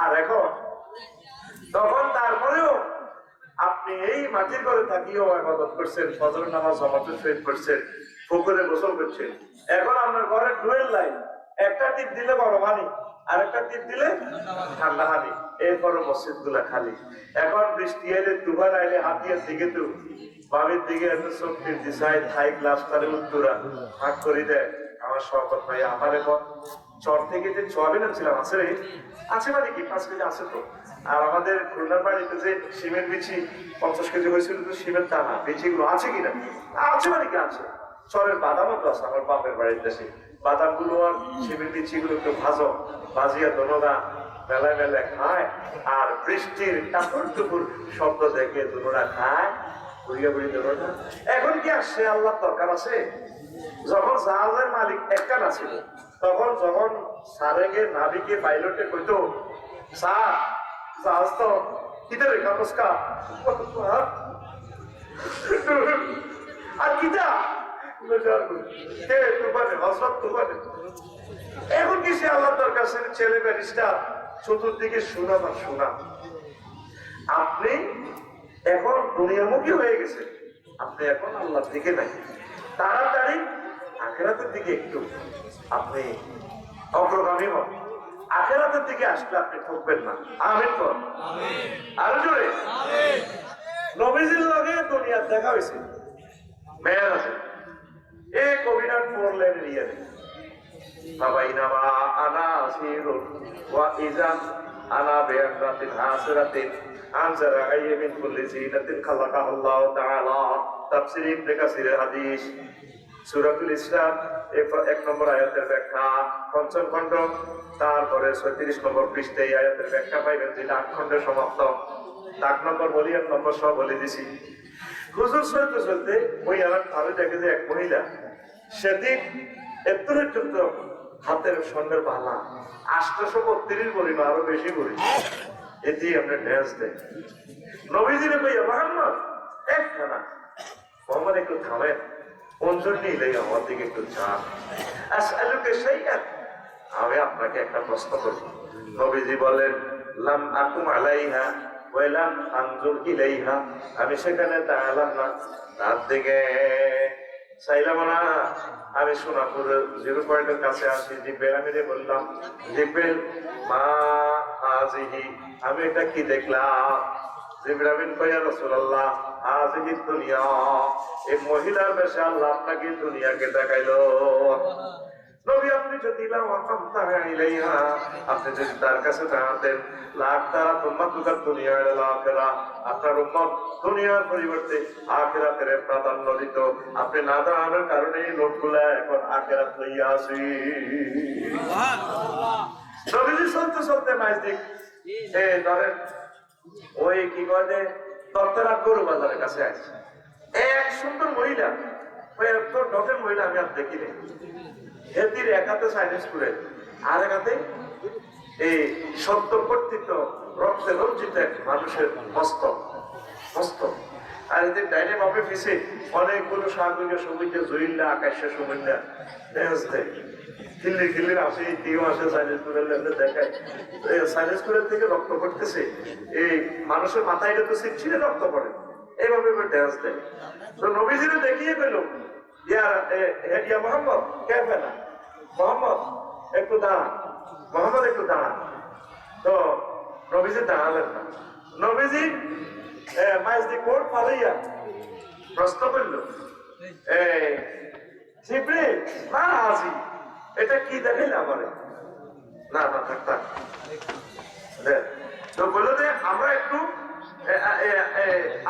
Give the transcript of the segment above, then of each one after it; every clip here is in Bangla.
আর এখন তখন তারপরেও আপনি এই মাটির ঘরে থাকিও ইবাদত করছেন, ফজর নামাজ জামাতের সহিত করছেন, পুকুরে গোসল করছেন। এখন আপনার ঘরের ডুয়েল লাইন, একটা টিপ দিলে গরম হানি, আরেকটা টিপ দিলে ঠান্ডা হানি, এরপরও মসজিদ গুলা খালি। এখন বৃষ্টি এলে তুফান আইলে হাতিয়ার দিকে তো বাবির দিকে এত শক্তির দিশায় থাই গ্লাস তারে উত্তরা ভাগ করে দেয়। আমার শপথ ভাই, আমার এখন চর থেকে যে সোয়াবিন ছিলাম আছে রে, আছে মানে কি 5 কেজি আছে তো। আর আমাদের খুলনার বাড়িতে যে সিমেন্ট বিচি 50 কেজি হয়েছিল, তো সিমেন্ট দানা বিচিগুলো আছে কিনা, আছে মানে কি আছে। চরের বাদামও তো আছে আমার বাপের বাড়ির দেশে, বাদাম গুলো আর সিমেন্ট বিচিগুলো একটু ভাজো, ভাজিয়া দোনোরা বেলায় বেলায় খায়। আর বৃষ্টির টাপুর টুপুর শব্দ দেখে দোনোরা খায়, বুড়িয়া বুড়ি দোনোরা। এখন কি আসছে আল্লাহ দরকার আছে? যখন জাহাজের মালিক একটা না ছিল, তখন যখন সারেগে নাবিকে পাইলটে কইতো, স্যার জাহাজ তো কিতে রেখা মস্কা আর কিটা এখন কি সে আল্লাহ দরকার? ছেলে ব্যারিস্টার, চতুর্দিকে সুনাম আর সুনাম। আপনি এখন দুনিয়ামুখী হয়ে গেছে, আপনি এখন আল্লাহর দিকে নাই। তাড়াতাড়ি আখেরাতের দিকে একটু আপনি অগ্রগামী হন। আখেরাতের দিকে আসলে আপনি ঠকবেন না। আমিন কর, আরো জোরে। নবীজির লগে দুনিয়ার দেখা হয়েছে, মেয়ের আছে এ কবিরাট পড়লেন রিয়ে বাবা ইনামা আনা আসিরুন ওয়া ইজান আনা বিআরাতিন হাসরাতিন আনজারা আইমিন কুল্লি জিনাতিন খালাকাহুল্লাহু তাআলা। তাফসীর ইবনে কাসিরের হাদিস, সূরাতুল ইসরা 1 নম্বর আয়াতের ব্যাখ্যা, পঞ্চম খণ্ড, তারপরে 36 নম্বর পৃষ্ঠায় এই আয়াতের ব্যাখ্যা পাইবেন, যেটা 8 খণ্ডে সমাপ্ত। 8 নম্বর বলি, 1 নম্বর সব বলে দিছি। হুজুর চলতে চলতে ওই আমার ভালো দেখে যে এক মহিলা, সেদিন এত পর্যন্ত হাতের স্বর্ণের বালা 832 বলি না, আরো বেশি বলি, এটি আমরা ড্যান্স দেয়। নবীজিরে কইয়া মোহাম্মদ একখানা মোহাম্মদ একটু থামেন, অঞ্জন নিলেই আমার দিকে একটু চান। আসআলুকা শাইআন, আমি আপনাকে একটা প্রশ্ন করব। নবীজি বলেন, লাম আকুম আলাইহা ওয়া লাম আনজুর ইলাইহা, আমি সেখানে দাঁড়ালাম না, তার দিকে চাইলাম না। আমি সোনাপুর 0 পয়েন্টের কাছে আসি, জিব্রাইল আমিরে বললাম, জিব্রাইল মা হাযিহি, আমি এটা কি দেখলাম? জিব্রাইল আমিন কইয়া, রাসূলুল্লাহ হাযিহি দুনিয়া, এই মহিলার বেশে আল্লাহ আপনাকে দুনিয়াকে দেখাইলো। নবী আপনি যদি আপনি যদি তার কাছে দাঁড়াতেন, লাখ তারা তোমার দুঃখার দুনিয়া আখেরা, আপনার উম্মত দুনিয়ার পরিবর্তে আখেরাতের প্রাধান্য দিত। আপনি না দাঁড়ানোর কারণে এই লোকগুলা এখন আখেরাত লইয়া আসি। নবীজি চলতে চলতে মাইজ দিক ধরেন ওই কি কয় দত্তরাত গরু বাজারের কাছে আসছে এক সুন্দর মহিলা, ওই এত ডকের মহিলা আমি আর দেখিনি। হেতির এক হাতে সাইলেন্স করে, আর এক হাতে এই সত্য কর্তৃত্ব রক্তে রঞ্জিত এক মানুষের মস্তক মস্তক। আর এদের ডাইনে বাপে পিছে অনেকগুলো সাগরীয় সমুদ্র, জইল্লা আকাশে সমুদ্র ড্যান্স দেয়, খিল্লি খিল্লির আসে, টিও আসে, সাইলেন্স করে দেখায়। সাইলেন্স করে থেকে রক্ত পড়তেছে, এই মানুষের মাথায় এটা তো ছিটছিটে রক্ত পড়ে, এইভাবে ড্যান্স দেয়। তো নবীজিরে দেখিয়ে পেল, ইয়া মোহাম্মদ কে ফেলা, মোহাম্মদ একটু দাঁড়ান, মোহাম্মদ একটু দাঁড়ান। তো নবীজি দাঁড়ালেন না। নবীজি মাইজ দি কোট ফালাইয়া প্রশ্ন করল, জিবরিল মা হাযি, এটা কি দেখাইলে আমারে? না না থাক থাক। তো বললো যে আমরা একটু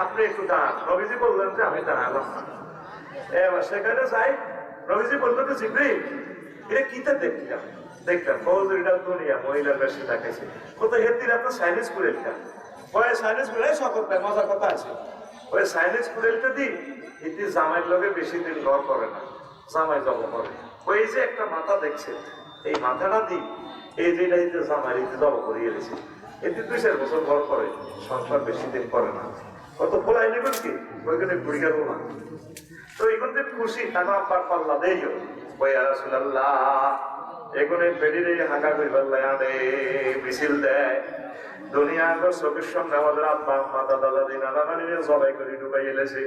আপনি একটু দাঁড়ান। নবীজি বললেন যে আমি দাঁড়ালাম না। এবার সেখানে যাই, নবীজি বললো যে জিবরিল এটা কিটা দেখলাম, দেখলাম ফৌজরিটা দুনিয়া মহিলার বেশি দেখাইছে, কোথায় হেতির এত সাইনিস করে দিলাম, ওই সাইনিস করে সকল মজার কথা আছে, ওই সাইনিস কুড়েলতে দিই এটি জামাইয়ের লগে বেশি দিন ঘর করে না, জামাই জব করে। ওই যে একটা মাথা দেখছে, এই মাথাটা দিই এই যেটা জামাই এতে জব করিয়ে দিয়েছে, এতে 2-4 বছর ঘর করে, সংসার বেশি দিন করে না। কত খোলাই নেবেন কি ওইখানে ঘুরি গেল না। তো এইখান থেকে খুশি টাকা আব্বার পাল্লা দেইও, ওই রাসূলুল্লাহ এগুনে বেরিয়ে হাঁকা করিবার লাগে মিছিল দেয় দুনিয়ার চোখের সামনে আমাদের আব্বা আম্মা দাদা দাদি নানা নানি জবাই করে ডুবাই এলেছে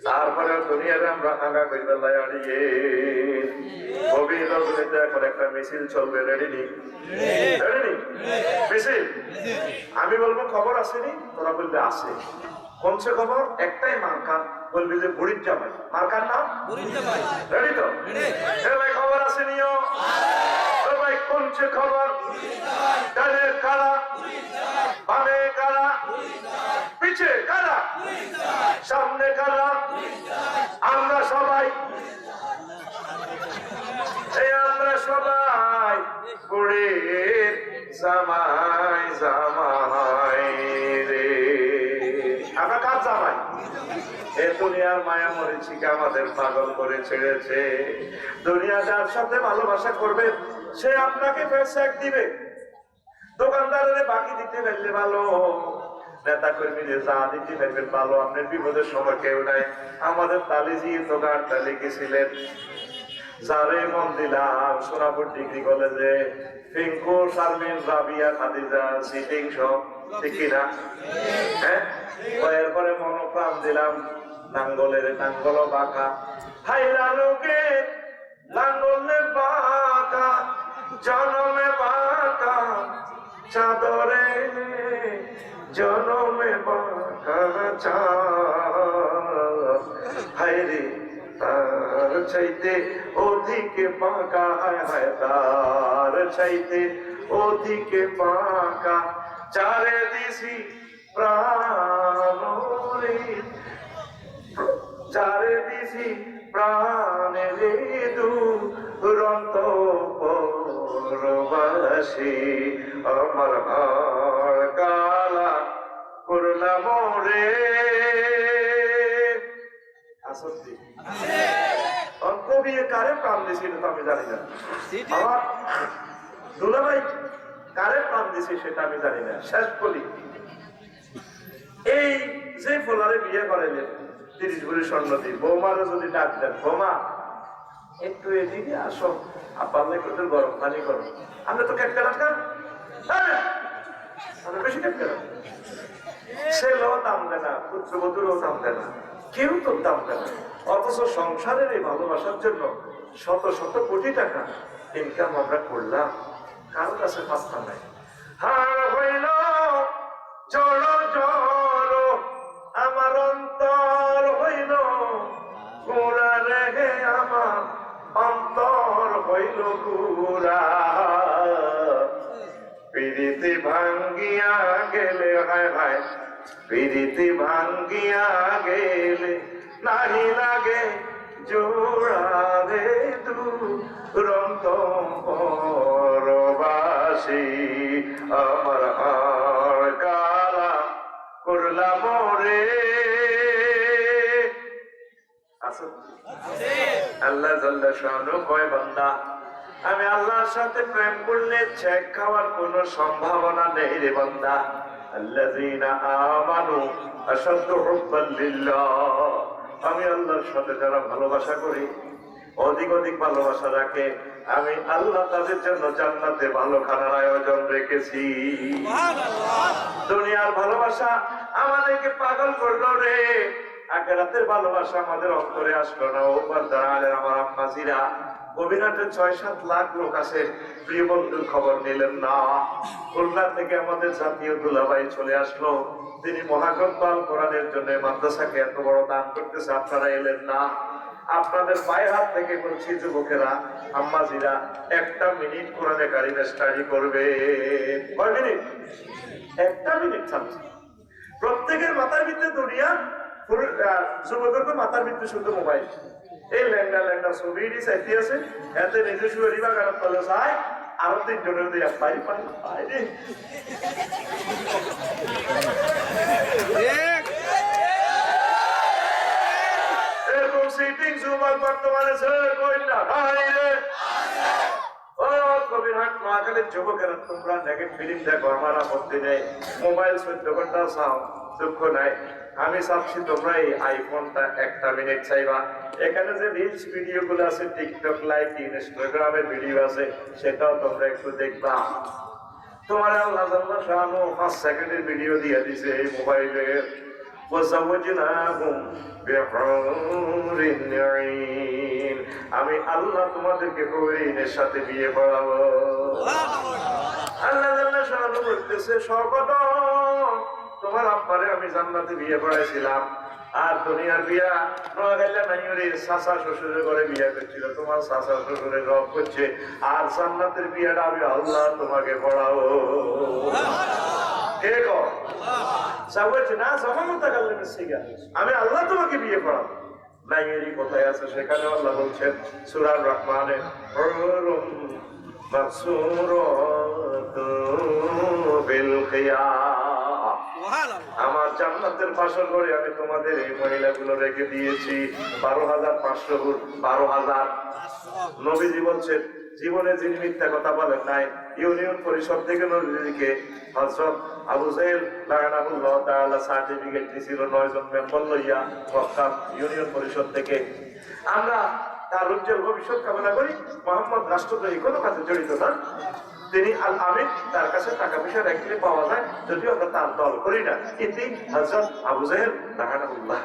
তারপরে দুনিয়ারে আমরা হাঁকা করিবার লাগে গভীর রজনীতে এখন একটা মিছিল চলবে রেডি নি মিছিল আমি বলবো খবর আসেনি তোরা বলবে আসে কোনছে খবর একটাই মার্কা বলবি যে বুড়ির জামাই মার্কার নাম রেডি তো ভাই খবর আসেনিও ভাই কোনছে খবর ডানে কারা বামে কারা পিছে কারা সামনে কারা আমরা সবাই আমরা সবাই বুড়ির জামাই জামাই রে আমরা কার জামাই এ দুনিয়ার মায়া মরিচিকা আমাদের পাগল করে ছেড়েছে দুনিয়া যার সাথে ভালোবাসা করবে সে আপনাকে ফেসেক দিবে দোকানদারের বাকি দিতে পারলে ভালো নেতা কর্মীদের যা দিতে পারবেন ভালো আপনার বিপদের সময় কেউ নাই আমাদের তালিজি দোকানটা লিখেছিলেন যারে মন দিলাম সোনাপুর ডিগ্রি কলেজে পিঙ্কু শারমিন রাবিয়া খাদিজা সিটিং সব ঠিক কিনা হ্যাঁ এরপরে মনোপ্রাণ দিলাম নাঙ্গলের নাঙ্গল বাঁকা হাইরা লোকে নাঙ্গলে বাঁকা জনমে বাঁকা চাদরে জনমে বাঁকা হাইরে তার চাইতে অধিকে বাঁকা হায় হায় তার চাইতে অধিকে বাঁকা চারে দিছি প্রাণরে চারে দিছি প্রাণেরে দুরন্ত পরবাসী আমার হাড় কালা করলাম রে আসলে কবি কারে প্রাণ দিয়েছিল তো আমি জানি না আমার দুলাভাই কারে প্রাণ দিয়েছে সেটা আমি জানি না শেষ বলি এই যে ফোলারে বিয়ে করাইলেন 30 ভরি স্বর্ণ দিয়ে বৌমারও যদি ডাক দেন বৌমা একটু এদিকে আসো আপার একটু গরম পানি করো আমরা তো কেটে রাখা বেশি কেটে রাখা ছেলেও দাম দেয় না পুত্রবধূরও দাম দেয় না কেউ তো দাম দেয় না অথচ সংসারের এই ভালোবাসার জন্য শত শত কোটি টাকা ইনকাম আমরা করলাম কারো কাছে পাস্তা নাই হার হইল জড় জড় আমার অন্তর হইল গোড়া রেগে আমার অন্তর হইল গোড়া প্রীতি ভাঙ্গিয়া গেলে হায় হায় প্রীতি ভাঙ্গিয়া গেলে নাহি লাগে জোড়া রে দুরন্ত পরবাসী আমার হাড় কালা করলাম রে আল্লাহ জাল্লা শানু কয় বান্দা আমি আল্লাহর সাথে প্রেম করলে চেক খাওয়ার কোনো সম্ভাবনা নেই রে বান্দা আল্লাযীনা আমানু আশাদ্দু হুব্বান লিল্লাহ আমি আল্লাহর সাথে যারা ভালোবাসা করি অধিক অধিক ভালোবাসা রাখে আমি আল্লাহ তাদের জন্য জান্নাতে ভালো খানার আয়োজন রেখেছি দুনিয়ার ভালোবাসা আমাদেরকে পাগল করলো রে আখিরাতের ভালোবাসা আমাদের অন্তরে আসলো না ও বান্দারা আমার আম্মাজিরা অভিনাটের 6-7 লাখ লোক আছে প্রিয় বন্ধুর খবর নিলেন না খুলনা থেকে আমাদের জাতীয় দুলাভাই চলে আসলো তিনি মহাগ্রন্থাল কোরআনের জন্য মাদ্রাসাকে এত বড় দান করতেছে আপনারা এলেন না আপনাদের পায়ে হাত থেকে বলছি যুবকেরা আম্মাজিরা 1 মিনিট কোরআনে কারিমে স্টাডি করবে কয় মিনিট 1 মিনিট থামছে প্রত্যেকের মাথার ভিতরে দুনিয়া যুবকের মাথার ভিতরে শুধু মোবাইল এই ল্যাংডা ল্যাংডা ছবি চাইতে আছে এতে নিজে শুয়ে রিবা গাড়ার তলে যায় আরো 3 জনের দিয়ে পাই পাই পাই রে এরকম সিটিং যুবক বর্তমানে ছেলে কইলা ভাই রে ও কবিরহাট মহাকালের যুবকেরা তোমরা নেগেটিভ ফিল্ম দেখো আমার আপত্তি নেই মোবাইল 14 ঘন্টা চাও দুঃখ নাই আমি চাচ্ছি তোমরা এই আইফোনটা 1 মিনিট চাইবা। এখানে যে রিলস ভিডিও গুলো আছে, টিকটক লাইভ, ইনস্টাগ্রামের ভিডিও আছে, সেটাও তোমরা একটু দেখবা। তোমার আল্লাহ জাল্লা শানু 5 সেকেন্ডের ভিডিও দিয়ে দিছে এই মোবাইলে। আমি আল্লাহ তোমাদেরকে হরিণের সাথে বিয়ে পড়াবো। আল্লাহ জাল্লা শানু বলতেছে, শওকত তোমার আব্বারে আমি জান্নাতে বিয়ে পড়াইছিলাম, আর দুনিয়ার বিয়া নোয়াখাইলা নাইয়ুরির চাচা শ্বশুরের ঘরে বিয়ে করছিল, তোমার চাচা শ্বশুরের রব করছে, আর জান্নাতের বিয়েটা আমি আল্লাহ তোমাকে পড়াবো। কে কর বলছে না জমামতা কালের শিখা, আমি আল্লাহ তোমাকে বিয়ে পড়াবো। নাইয়ুরি কোথায় আছে? সেখানে আল্লাহ বলছেন সূরা রহমানে, আমার জান্নাতের বাসর ঘরে আমি তোমাদের এই মহিলাগুলো রেখে দিয়েছি 12,500 12,000। নবীজি বলছেন জীবনে যিনি মিথ্যা কথা বলেন নাই, ইউনিয়ন পরিষদ থেকে নবীজিকে হযরত আবু জাহেল লাগানাহুল্লাহ তাআলা সার্টিফিকেট দিছিল 9 জন মেম্বার লইয়া মক্কা ইউনিয়ন পরিষদ থেকে। আমরা তার উজ্জ্বল ভবিষ্যৎ কামনা করি। মোহাম্মদ রাষ্ট্রদ্রোহী কোনো কাজে জড়িত না, তিনি আল আমিন, তার কাছে টাকা পয়সা রাখলে পাওয়া যায়, যদিও আমরা তার দল করি না। কিন্তু হযরত আবু জাহেল লাগানাহুল্লাহ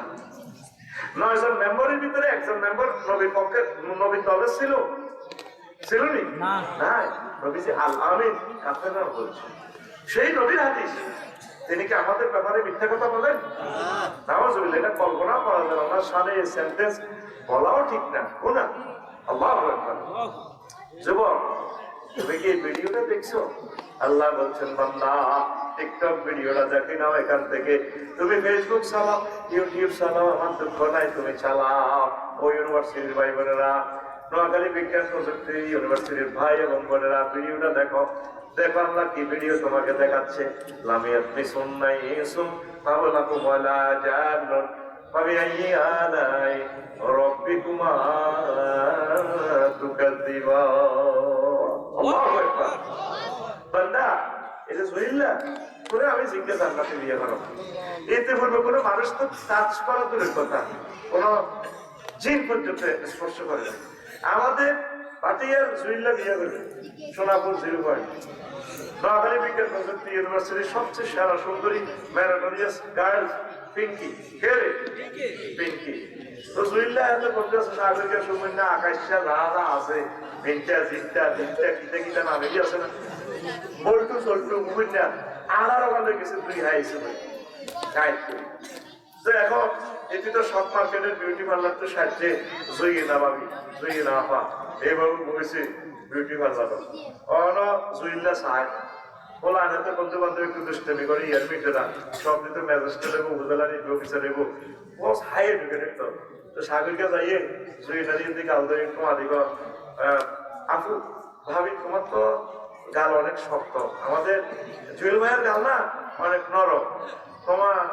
9 জন মেম্বারের ভিতরে একজন মেম্বার নবীর পক্ষে, নবীর দলের ছিল নি না, নবীজি আল আমিন কাফেররা বলছে, সেই নবীর হাদিস। তিনি কি আমাদের ব্যাপারে মিথ্যা কথা বলেন? নাউজুবিল্লাহ, এটা কল্পনা করা যায় না, সামনে এই সেন্টেন্স বলাও ঠিক না। কোনা আল্লাহু আকবার। যুবক, তুমি কি এই ভিডিওটা দেখছো? আল্লাহ বলছেন বান্দা টিকটক ভিডিওটা দেখি নাও এখান থেকে, তুমি ফেসবুক চালাও, ইউটিউব চালাও, আমার দুঃখ নাই, তুমি চালাও। ও ইউনিভার্সিটির ভাই বোনেরা, নোয়াখালী বিজ্ঞান প্রযুক্তি ইউনিভার্সিটির ভাই এবং বোনেরা, ভিডিওটা দেখো। দেখো আল্লাহ কি ভিডিও তোমাকে দেখাচ্ছে। লামিয়াত মিসুন্নাই ইসুম ফাওলাকুম ওয়ালা জান্নাত ফাবিআইয়ি আলাই রাব্বিকুমা তুকাযযিবান। আল্লাহু আকবার। বান্দা এটা সুইল্লা করে আমি জিজ্ঞাসা জান্নাতে বিয়ে করো। এতে বলবো কোনো মানুষ তো টাচ করা দূরের কথা, কোনো জিন পর্যন্ত স্পর্শ করে না। আমাদের পাটিয়ার জুইল্লা বিয়ে করে সোনাপুর 0 পয়েন্ট নোয়াখালী বিজ্ঞান প্রযুক্তি ইউনিভার্সিটির সবচেয়ে সেরা সুন্দরী ম্যারাডোনিয়াস গার্লস পিঙ্কি। কে রে? পিঙ্কি। তো জুইল্লা এত করতে আছে সাগরিকা সময় না, আকাশটা রাধা আছে, ভিনটা জিনটা দিনটা কিটা কিটা নামেই আছে না, বল্টু চল্টু মুহিনা আলার ওখানে গেছে 2 হাই হিসেবে গাইড করি। তো এখন এটি তো সব মার্কেটের বিউটি পার্লার তো সাহায্যে জয়ী না ভাবি, জয়ী না আপা এইভাবে বলেছে বিউটি পার্লার। অন জুইল্লা চায় বলা আনতে বন্ধু বান্ধব একটু দুষ্টামি করে, ইয়ার মিটে না, সব দিতে ম্যাজিস্ট্রেট নেবো, উপজেলা নিবো, অফিসার নেবো, মোস্ট হাই এডুকেটেড। তো সাগরকে যাইয়ে জয়ীনারির দিকে আলদারি তোমার দিক আপু ভাবি তোমার তো গাল অনেক শক্ত, আমাদের জুয়েল ভাইয়ের গাল না অনেক নরম,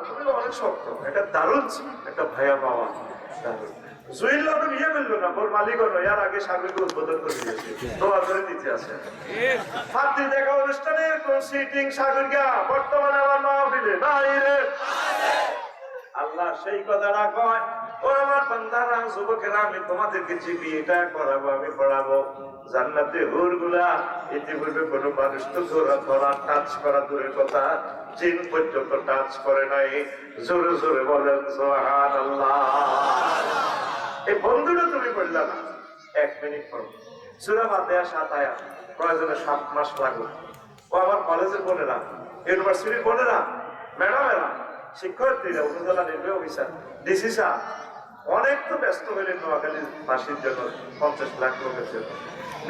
তুমি অনেক শক্ত, এটা দারুণ একটা ভাইয়া পাওয়া। জুয়েল তো বিয়ে করলো না, ওর মালিক ইয়ার আগে সাগরকে উদ্বোধন করে দিয়েছে, দোয়া করে দিতে আছে। ফাত্রি দেখা অনুষ্ঠানের কোন সিটিং সাগরকে বর্তমানে আমার মাহফিলে বাইরে আল্লাহ সেই কথাটা কয়, ও আমার বান্দারা যুবকেরা, আমি তোমাদেরকে যে বিয়েটা করাবো, আমি পড়াবো জান্নাতে হুর গুলা। ইতিপূর্বে কোনো মানুষ তো ধরা টাচ করা দূরের কথা, জিন পর্যন্ত টাচ করে নাই। জোরে জোরে বলেন সুবহানাল্লাহ। এই বন্ধুটা তুমি বললা না, 1 মিনিট পড়ো সূরা ফাতিহা 7 আয়াত, প্রয়োজনে 7 মাস লাগুক। ও আমার কলেজের বোনেরা, ইউনিভার্সিটির বোনেরা, ম্যাডামেরা, শিক্ষার্থীরা, উপজেলা নির্বাহী অফিসার, ডিসি সাহেব অনেক তো ব্যস্ত হইলেন নোয়াখালীর বাসীর জন্য, 50 লাখ লোকের জন্য।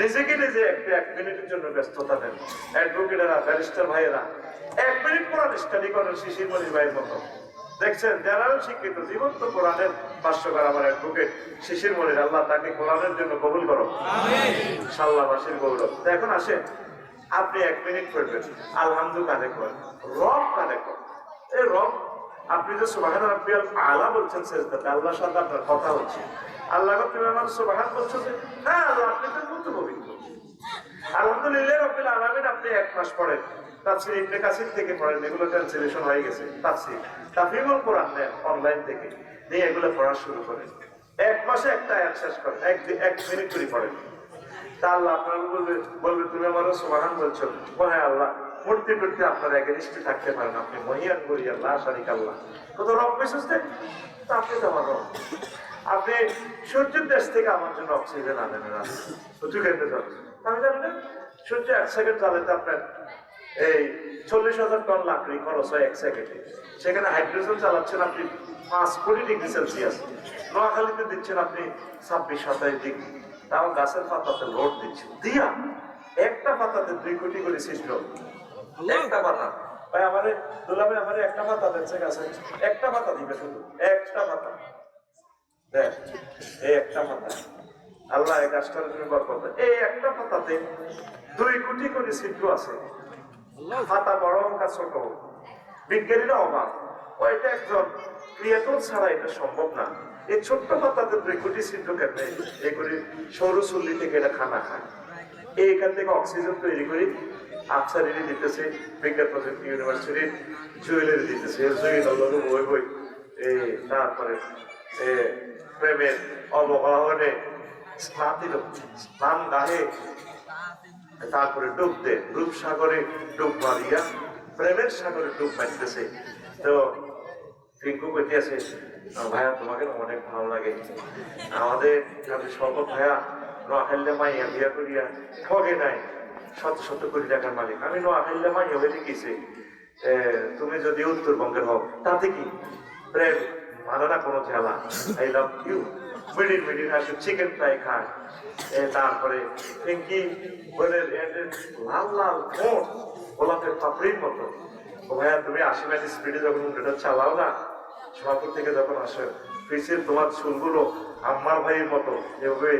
নিজেকে নিজে 1 মিনিটের জন্য ব্যস্ততা দেন। অ্যাডভোকেটেরা, ব্যারিস্টার ভাইয়েরা 1 মিনিট কোরআন স্টাডি করেন শিশির মনির ভাইয়ের মতো। দেখছেন জেনারেল শিক্ষিত জীবন্ত কোরআনের ভাষ্যকার আমার অ্যাডভোকেট শিশির মনির, আল্লাহ তাকে কোরআনের জন্য কবুল করো, সাল্লাবাসীর গৌরব। এখন আসেন আপনি 1 মিনিট করবেন আলহামদুলিল্লাহ কানে করেন, রব কানে করেন। এই রব আপনি যে সুবহান রাব্বিয়াল আলা বলছেন সেজদাতে, আল্লাহর সাথে আপনার কথা হচ্ছে, আল্লাহ তুমি আমার সুবহান বলছো যে হ্যাঁ আল্লাহ আপনি তো কত পবিত্র। আলহামদুলিল্লাহ রাব্বিল আলামিন আপনি 1 মাস পড়েন, তাফসীর ইবনে কাসির থেকে পড়েন, এগুলো ট্রান্সলেশন হয়ে গেছে। তাফসীরুল কোরআন নেন অনলাইন থেকে, নিয়ে এগুলো পড়া শুরু করেন। এক মাসে একটা আয়াত শেষ করেন, এক মিনিট করে পড়েন। তা আল্লাহ আপনার বলবে তুমি আমারও সুবহান বলছো, হ্যাঁ আল্লাহ মূর্তি টুর্তি আপনার এগেনিস্টে থাকতে পারেন, আপনি মহিয়ান করি আল্লাহ শারিক আল্লাহ, কত রব বিশেষ দেন, তা আপনি তো আমার রব। আপনি সূর্যের দেশ থেকে আমার জন্য অক্সিজেন আনেন না, উঁচু কেন্দ্রে যাচ্ছে আমি জানি না। সূর্য 1 সেকেন্ড চালাতে আপনার এই 40,000 টন লাকড়ি খরচ হয় 1 সেকেন্ডে। সেখানে হাইড্রোজেন চালাচ্ছেন আপনি 5 কোটি ডিগ্রি সেলসিয়াস, নোয়াখালীতে দিচ্ছেন আপনি 26-27 ডিগ্রি, তাও গাছের পাতাতে লোড দিচ্ছেন দিয়া একটা পাতাতে 2 কোটি করে ছিদ্র। একটা পাতা ভাই আমারে দুলাবে আমারে একটা পাতা দিচ্ছে গাছে, একটা পাতা দিবে, শুধু একটা পাতা দেখ, এই একটা পাতা আল্লাহ এই গাছটার জন্য বরকত, এই একটা পাতাতে 2 কোটি করে ছিদ্র আছে। পাতা বড় হোক আর ছোট হোক, বিজ্ঞানীরা অবাক, ওইটা একজন ক্রিয়েটর ছাড়া এটা সম্ভব না। এই ছোট্ট পাতাতে 2 কোটি ছিদ্র কেটে এই করে সৌরচুল্লি থেকে এটা খানা খায়, এইখান থেকে অক্সিজেন তৈরি করে আফসারিরি দিতেছে, বিজ্ঞান প্রযুক্তি ইউনিভার্সিটির জুয়েলারি দিতেছে, জুয়েলারি বই বই তারপরে প্রেমের অবগাহনে স্নান গাহে, তারপরে ডুব দে, রূপ সাগরে ডুব মারিয়া প্রেমের সাগরে ডুব মারতেছে। তো পিঙ্কু কইতেছে ভাইয়া তোমাকে অনেক ভালো লাগে, আমাদের শপথ ভাইয়া নোয়াখালীতে মাইয়া বিয়া করিয়া ঠগে নাই, 100 কোটি টাকার মালিক। আমি নোয়াখালীতে মাইয়া হয়ে গেছি, তুমি যদি উত্তরবঙ্গের হও তাতে কি, প্রেম মানে না কোনো ঝালা, আই লাভ ইউ, মিডিল হাসি চিকেন ফ্রাই খায়, তারপরে পিঙ্কি বলে লাল লাল ফোন গোলাপের পাপড়ির মতো। ও ভাইয়া তুমি 80 মাইল স্পিডে যখন উল্টোটা চালাও না, সোনাপুর থেকে যখন আসে পিছিয়ে তোমার চুলগুলো আমার ভাইয়ের মতো, যেভাবে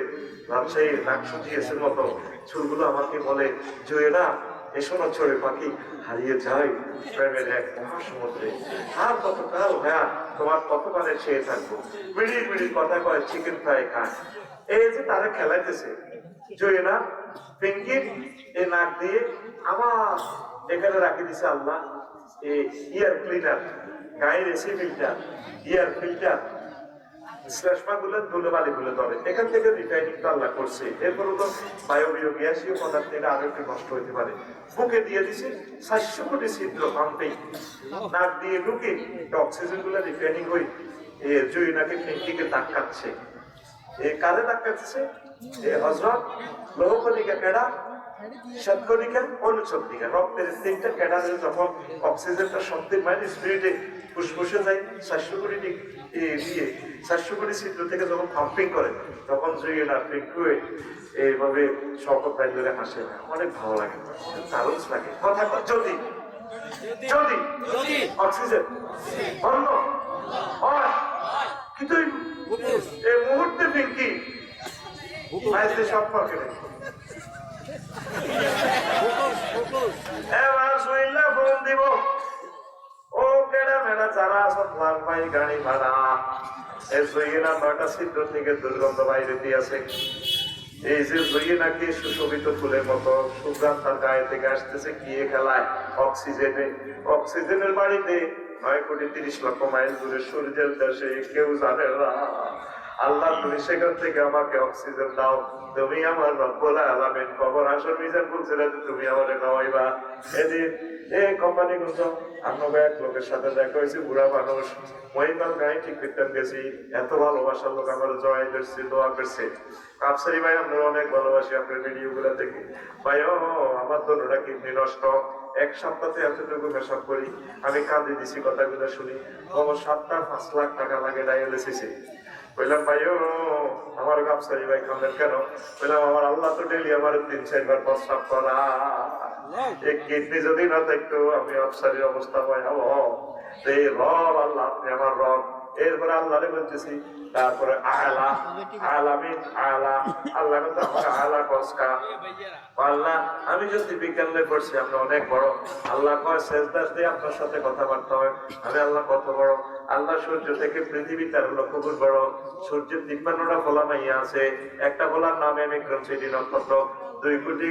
রাজশাহীর নাকসুজিয়েছের মতো চুলগুলো আমাকে বলে জয়ে না এসো না চড়ে পাখি হারিয়ে যায় প্রেমের এক মহাসমুদ্রে, আর কতকাল ভাইয়া তোমার কতবারে চেয়ে থাকবো, মিডিল কথা কয় চিকেন ফ্রাই খায়। এই যে তারা খেলাইতেছে জয়ে না পিঙ্কির এই নাক দিয়ে আবার এখানে রাখি দিছে আল্লাহ এই ইয়ার ক্লিনার, গায়ের এসি ফিল্টার, ইয়ার ফিল্টার, শ্লেষ্মা গুলো ধুলো বালি গুলো ধরে, এখান থেকে রিফাইনিং তো আল্লাহ করছে। এরপরও তো বায়বীয় গ্যাসীয় পদার্থ এটা আরো একটু নষ্ট হইতে পারে। বুকে দিয়ে দিছে 400 কোটি ছিদ্র পাম্পেই, নাক দিয়ে ঢুকে অক্সিজেন গুলো রিফাইনিং হই জয়নাকে পিঙ্কিকে ধাক্কাচ্ছে। এই কারে ধাক্কাচ্ছে? হযরত লৌহকণিকা কেডা, শ্বেতকণিকা, অনুচক্রিকা, রক্তের 3টা ক্যাডারে যখন অক্সিজেনটা শক্তির মাইল স্পিরিটে ফুসফুসে যায় 400 কোটি দিয়ে 400 কোটি ছিদ্র থেকে যখন পাম্পিং করে, তখন জয়নার পিঙ্কু এইভাবে শকত পাই ধরে হাসে, অনেক ভালো লাগে, দারুণ লাগে। কথা যদি যদি অক্সিজেন বন্ধ হয়, কিন্তু এই মুহূর্তে পিঙ্কি মায়ের সম্পর্কে নেই। এবার শুইলা ফোন দিব, ও কেডা মেডা যারা সব লাল ভাই গাড়ি ভাড়া এই জয়না 9টা ছিদ্র থেকে দুর্গন্ধ বাইরে দিয়েছে। এই যে জয়নাকে সুশোভিত ফুলের মতো সুগ্রাম তার গায়ে থেকে আসতেছে গিয়ে খেলায় অক্সিজেনের বাড়িতে 9 কোটি 30 লক্ষ মাইল দূরে সূর্যের দেশে কেউ জানে না। আল্লাহ তুমি সেখান থেকে আমাকে অক্সিজেন দাও, তুমি আমার রব্বুল আলামিন কবর হাসর মিজান বলছিলে তুমি আমাকে খাওয়াইবা। এদিন এই কোম্পানি গুলো আমরা এক লোকের সাথে দেখা হয়েছে, বুড়া মানুষ, মহিমাল গায়ে ঠিক করতাম গেছি, এত ভালোবাসার লোক আমার জয় করছে, দোয়া করছে। আফসারি ভাই আমরা অনেক ভালোবাসি আপনার ভিডিও গুলা দেখি ভাই, ও আমার দোনোটা কিডনি নষ্ট, 1 সপ্তাহে এতটুকু পেশাব করি, আমি কাঁদে দিছি কথাগুলো শুনি, আমার 7.5 লাখ টাকা লাগে ডায়ালিসিসে। বললাম ভাইও আমার গামসারি ভাই কাঁদেন কেন? বললাম আমার আল্লাহ তো ডেলি আমার 3-4 বার প্রস্রাব করা, এই কিডনি যদি না থাকতো আমি আফসারির অবস্থা ভয়াবহ। এই রব আল্লাহ আপনি আমার রব। এরপরে আল্লাহরে বলতেছি তারপরে আলা আলামিন আলা আল্লাহ তো আমার আলা কসকা আল্লাহ আমি যদি বিজ্ঞানে পড়ছি আমরা অনেক বড় আল্লাহ কয় সেজদাস দিয়ে আপনার সাথে কথাবার্তা হয় আমি আল্লাহ কত বড় আল্লাহ সূর্য থেকে পৃথিবী 13 লক্ষ গুণ বড় সূর্যের 53টা ফোলা মাইয়া আছে একটা ফোলার নামে বিক্রম সিটি নক্ষত্র 2 কোটি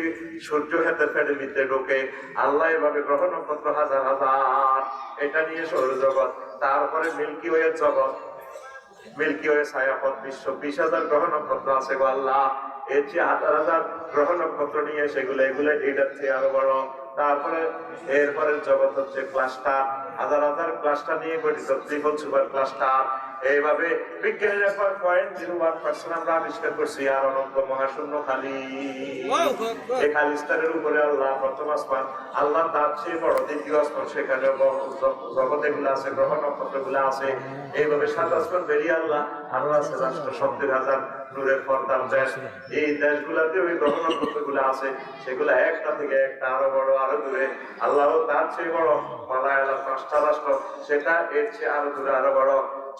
সূর্য হাতের ফেডেলিতে ঢোকে আল্লাহ এভাবে গ্রহ নক্ষত্র হাজার হাজার এটা নিয়ে সৌরজগৎ তারপরে মিল্কি ওয়ে জগৎ মিল্কি ওয়ে ছায়াপথ বিশ্ব 20,000 গ্রহ নক্ষত্র আছে গো আল্লাহ এর চেয়ে হাজার হাজার গ্রহ নক্ষত্র নিয়ে সেগুলো এগুলো এটার চেয়ে আরো বড় তারপরে এরপরে জগৎ হচ্ছে ক্লাস্টার হাজার হাজার ক্লাস্টার নিয়ে গঠিত ত্রিপল সুপার ক্লাস্টার এইভাবে বিজ্ঞানীরা 0.01% আমরা আবিষ্কার করছি আর অনন্ত মহাশূন্য খালি এই খালি স্তরের উপরে আল্লাহ প্রথম আসমান আল্লাহ তার চেয়ে বড় দ্বিতীয় আসমান সেখানে জগৎ এগুলো আছে গ্রহ নক্ষত্র গুলো আছে এইভাবে 7 আসমান বেরিয়ে আল্লাহ আরো আছে 70,000 নূরের পর্দার দেশ এই দেশগুলাতে ওই গ্রহ নক্ষত্র গুলো আছে সেগুলো একটা থেকে একটা আরো বড় আরো দূরে আল্লাহ তার চেয়ে বড় মালায়ালা 5টা রাষ্ট্র সেটা এর চেয়ে আরো দূরে আরো বড়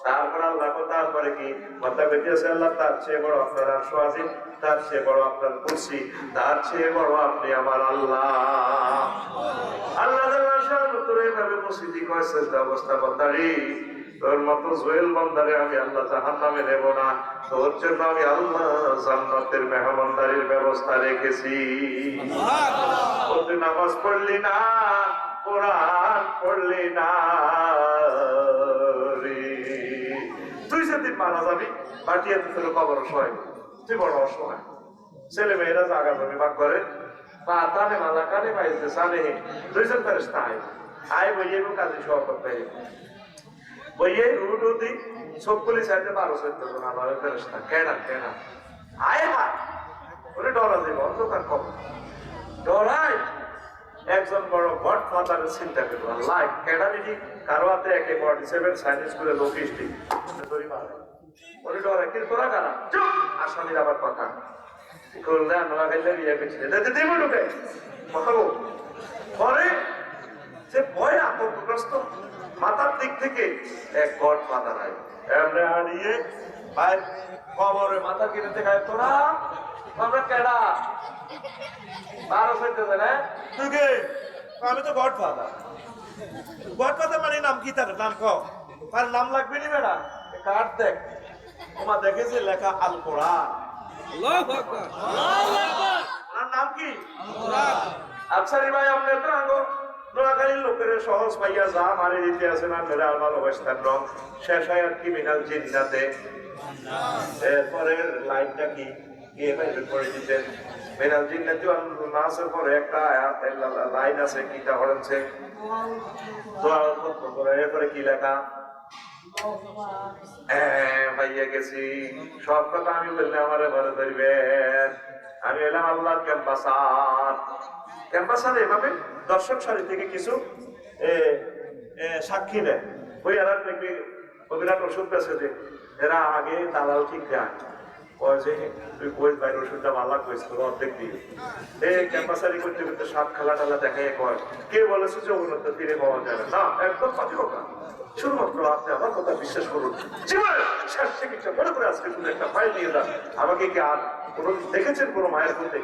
তারপর আল্লাহ তারপরে কি কথা বেরিয়েছে আল্লাহ তার চেয়ে বড় আপনার আরশ আজিম তার চেয়ে বড় আপনার কুরসি তার চেয়ে বড় আপনি আমার আল্লাহ আল্লাহ এইভাবে মসজিদি কয়েছে অবস্থা বন্দারি তোর মতো জোয়েল বন্দারে আমি আল্লাহ জাহান্নামে নেব না তোর জন্য আমি আল্লাহ জান্নাতের মেহমানদারির ব্যবস্থা রেখেছি তুই নামাজ পড়লি না কোরআন পড়লি না তুই যেদিন মারা যাবি মাটিয়ে তোর কবর সহায় তুই বড় অসহায় ছেলে মেয়েরা জাগা জমি ভাগ করে বা তানে মালা কানে পাইছে সানে দুইজন ফেরেশতা আয় বইয়ে কাজে সহ করতে বইয়ে রুটি সব পুলিশ আইতে 12-14 জন আমার ফেরেশতা কেনা কেনা আয় হায় ওরে ডরা যাবে অন্ধকার কম ডরাই একজন বড় গড ফাদারের চিন্তা করবো আল্লাহ কেনা দিদি কারো হাতে একে 47 সায়েন্স করে লোকিস্টি ধরি মারে ওরে ডরা কি তোরা কারা চুপ আসামির আবার কথা করলে নোয়া গেলে বিয়ে পেছনে দেব ঢুকে মহাবু পরে সে ভয় আতঙ্কগ্রস্ত মাথার দিক থেকে এক গড ফাদার আয় এমনি হারিয়ে ভাই কবরে মাথা কিনে দেখায় তোরা আমরা কেডা 12 হইতেছে না তুই কে আমি তো গড ফাদার মানে নাম কি তার নাম কও আর নাম লাগবে নি বেড়া কার্ড দেখ তোমার দেখেছে লেখা আল কোরআন আল্লাহু আকবার আল্লাহু আকবার আর নাম কি কোরআন আচ্ছা রে ভাই আপনি তো আঙ্গো নোয়াখালীর লোকের সহজ পাইয়া যা মারে দিতে আছে না মেরা আল ভালোবাসতার রং শেষ হয় আর ক্রিমিনাল জিন্নাতে এরপরে লাইনটা কি কে বাইরে করে দিতেন মেরাল জিন্নাতে নাসের পরে একটা লাইন আছে কিটা হচ্ছে দোয়া করে এরপরে কি লেখা ভাইয়া গেছি সব কথা আমি বললে আমার ঘরে ধরবেন আমি এলাম আল্লাহ ক্যাম্পাসার এভাবে দর্শক সারি থেকে কিছু সাক্ষী দেয় ওই আর দেখবি অভিরাট ওষুধ পেছে যে এরা আগে দালাল ঠিক দেয় তুই কই বাইরে ওষুধটা ভালো কইস তোর অর্ধেক দিয়ে ক্যাম্পাসারি করতে করতে সাপ খেলা টালা দেখাই কয় কে বলেছে যে অবনত ফিরে পাওয়া যাবে না একদম পাতি কথা শুধুমাত্র আপনি আমার কথা বিশ্বাস করুন জীবনে শেষ চিকিৎসা মনে করে আজকে শুধু একটা ফাইল নিয়ে যান আমাকে কি আর কোনো দেখেছেন কোনো মায়ের মধ্যে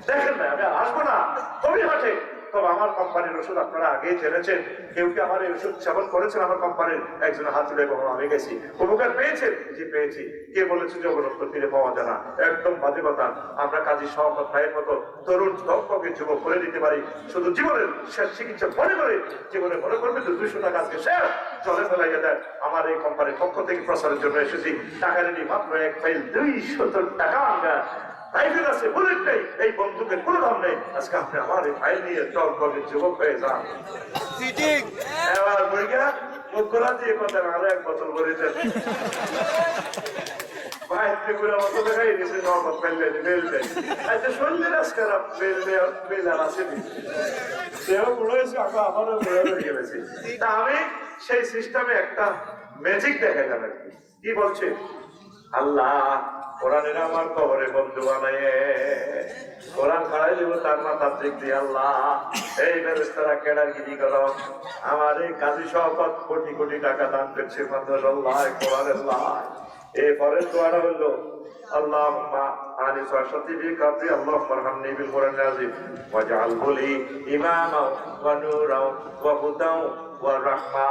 দেখেন না আমি আর আসবো না কবি হাটে তবে আমার কোম্পানির ওষুধ আপনারা আগেই জেনেছেন কেউ কি আমার এই ওষুধ সেবন করেছেন আমার কোম্পানির একজন হাত জুড়ে কখনো আমি গেছি উপকার পেয়েছেন যে পেয়েছি কে বলেছে যে অবরক্ত ফিরে পাওয়া যায় না একদম বাজে কথা আমরা কাজী সহমত ভাইয়ের মতো তরুণ দম্পকে যুবক করে দিতে পারি শুধু জীবনের শেষ চিকিৎসা মনে করে জীবনে মনে করবে তো 200 টাকা আজকে শেষ জলে ফেলাইয়া দেয় আমার এই কোম্পানির পক্ষ থেকে প্রচারের জন্য এসেছি টাকা রেডি মাত্র এক ফাইল 270 টাকা আমরা রাইফেল আছে বুলেট নেই এই বন্দুকের কোনো দাম নেই আজকে আপনি আমার এই ফাইল নিয়ে দলবগে যুবক হয়ে যান এবার বইগা মুখরা দিয়ে কথা আরো 1 বছর বলেছেন ভাই ত্রিপুরা মতো দেখাই দিয়েছে নগদ পেলে বেল দেয় আচ্ছা সন্ধ্যের আজকে বেলার আছে সেও বুড়ো হয়েছে আমারও বুড়ো হয়ে গেছে তা আমি সেই সিস্টেমে একটা ম্যাজিক দেখা যাবে কি বলছে আল্লাহ কোরআনের আমার কবরে বন্ধু বানায় কোরআন খাড়াই দেবো তার মাথার দিক দিয়ে আল্লাহ এই ব্যবস্থারা কেডারগিরি করো আমার এই কাজী শওকত কোটি কোটি টাকা দান করছে মাদ্রাসাল্লাহ কোরআনের এরপরের দোয়াটা হলো আল্লাহুম্মা আনি সাশাতি বি কাবরি আল্লাহুম্মা রহমনি বিল কুরআনিল আযীম ওয়াজআলহু লি ইমামা ওয়া নূরা ওয়া হুদাও ওয়া রাহমা।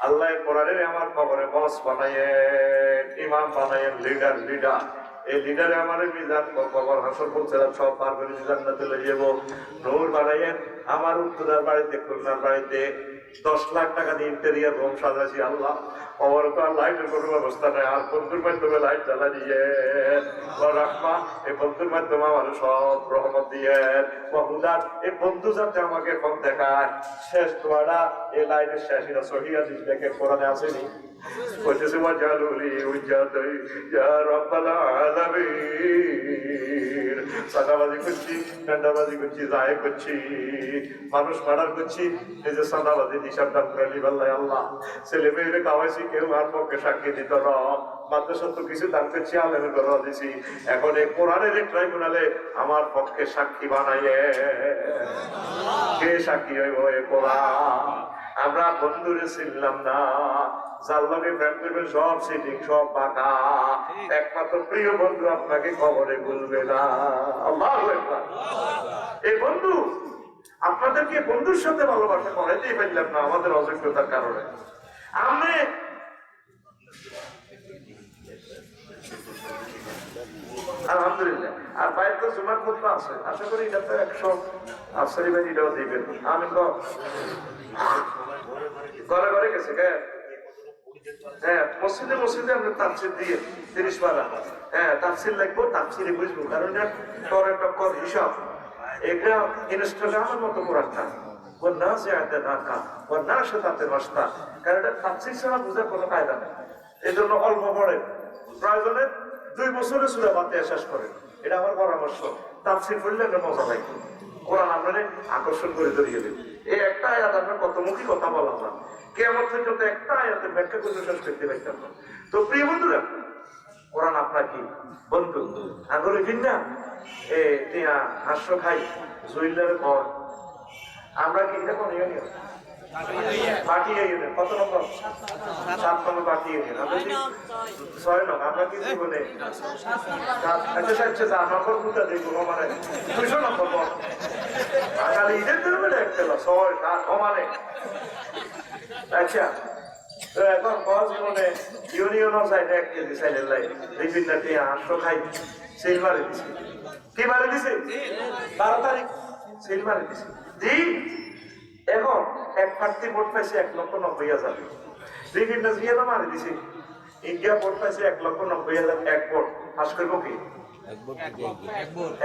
আল্লাহ কোরআনের আমার কবরে বস বানায়েন, ইমাম বানায়েন, লিডার। এই লিডারে আমার মিজান কবর হাসর করছিলাম সব পার করে জান্নাতে চলে যাব। নূর বানায়েন আমার উত্তরার বাড়িতে, খুলনার বাড়িতে 10 লাখ টাকা দিয়ে ইন্টেরিয়ার রুম সাজাইছি। আল্লাহ আমার তো আর লাইটের কোনো ব্যবস্থা নেই, আর বন্ধুর মাধ্যমে লাইট জ্বালা দিয়ে রাখবা। এই বন্ধুর মাধ্যমে আমার সব রহমত দিয়ে বহুদার এই বন্ধু যাতে আমাকে ফোন দেখায়। শেষ দোয়াটা এই লাইটের শেষ এটা সহিয়া দিস দেখে কোরআনে আসেনি, কইতেছে ওয়াজালুলি উজ্জাতাই ইয়া রাব্বাল আলামিন। সাদাবাজি করছি, ডান্ডাবাজি করছি, যায় করছি, মানুষ মার্ডার করছি, এই যে সাদাবাজি হিসাব দাম করে নিবাল্লাই আল্লাহ। ছেলে মেয়েরে খাওয়াইছি, কেউ আর পক্ষে সাক্ষী দিত না, মাদ্রাসা তো কিছু দান করছি, আলেমের ঘর দিছি। এখন এই কোরআনের ট্রাইব্যুনালে আমার পক্ষে সাক্ষী বানাইয়ে কে সাক্ষী হইব? এ কোরআন। আমরা বন্ধুরে ছিলাম না, যার লগে প্রেম করবেন সব সিটিং, সব বাঁকা, একমাত্র প্রিয় বন্ধু আপনাকে কবরে ভুলবে না। আল্লাহু আকবার। এই বন্ধু আপনাদেরকে বন্ধুর সাথে ভালোবাসা করাইতেই পারলাম না আমাদের অযোগ্যতার কারণে। আমি আলহামদুলিল্লাহ। আর বাইরে তো জুমার খুতবা আছে, আশা করি এটা তো 100 আফসারি ভাই এটাও দিবেন। আমি ঘরে ঘরে গেছে হ্যাঁ, মসজিদে আমরা তাফসীর দিয়ে 30 পারা হ্যাঁ তাফসীর লিখবো, তাফসীরে বুঝবো, কারণ এটা টরে টক্কর হিসাব। এটা ইনস্টাগ্রামের মতো কোরআনটা ও না যে আয়তে ঢাকা ও না সেটাতে নষ্টা, কারণ এটা তাফসীর ছাড়া বোঝার কোনো কায়দা নেই। এই জন্য অল্প পড়ে, প্রয়োজনে 2 বছরে সূরা ফাতিহা শেষ করে। এটা আমার পরামর্শ। তাফসীর পড়লে একটা মজা লাগে, কোরআন আপনাদের আকর্ষণ করে ধরিয়ে দেবে। এই একটা আয়াত আপনার কতমুখী কথা বলা না, কিয়ামত পর্যন্ত একটা আয়াতের ব্যাখ্যা করে শেষ করতে পারতাম না। তো প্রিয় বন্ধুরা, কোরআন আপনার কি বন্ধু? আঙুরে কিনা এ টিয়া হাস্য খাই জুইলার ঘর, আমরা কি দেখুন পার্টি ইউনিয়ন কত নম্বর? 7 নম্বর পার্টি ইউনিয়ন। আমরা কি 6 নম্বর? আমরা কি জীবনে নম্বর কোনটা দেখবো? মানে 200 নম্বর বল আগালি ঈদের ধরবে না একটা 6 7 সমানে। আচ্ছা, তো এখন জীবনে ইউনিয়নও চাইলে 1 কেজি চাইলে লাই বিভিন্ন টিয়া হাস্য খাই সেল মারে দিছে। কি মারে দিছে? 12 তারিখ সেল মারে দিছে। এখন এক প্রার্থী ভোট পাইছে 1,90,000। বিভিন্ন জিয়াদা মারি দিছে। ইন্ডিয়া ভোট পাইছে 1,90,000 এক ভোট। পাস করবো কি?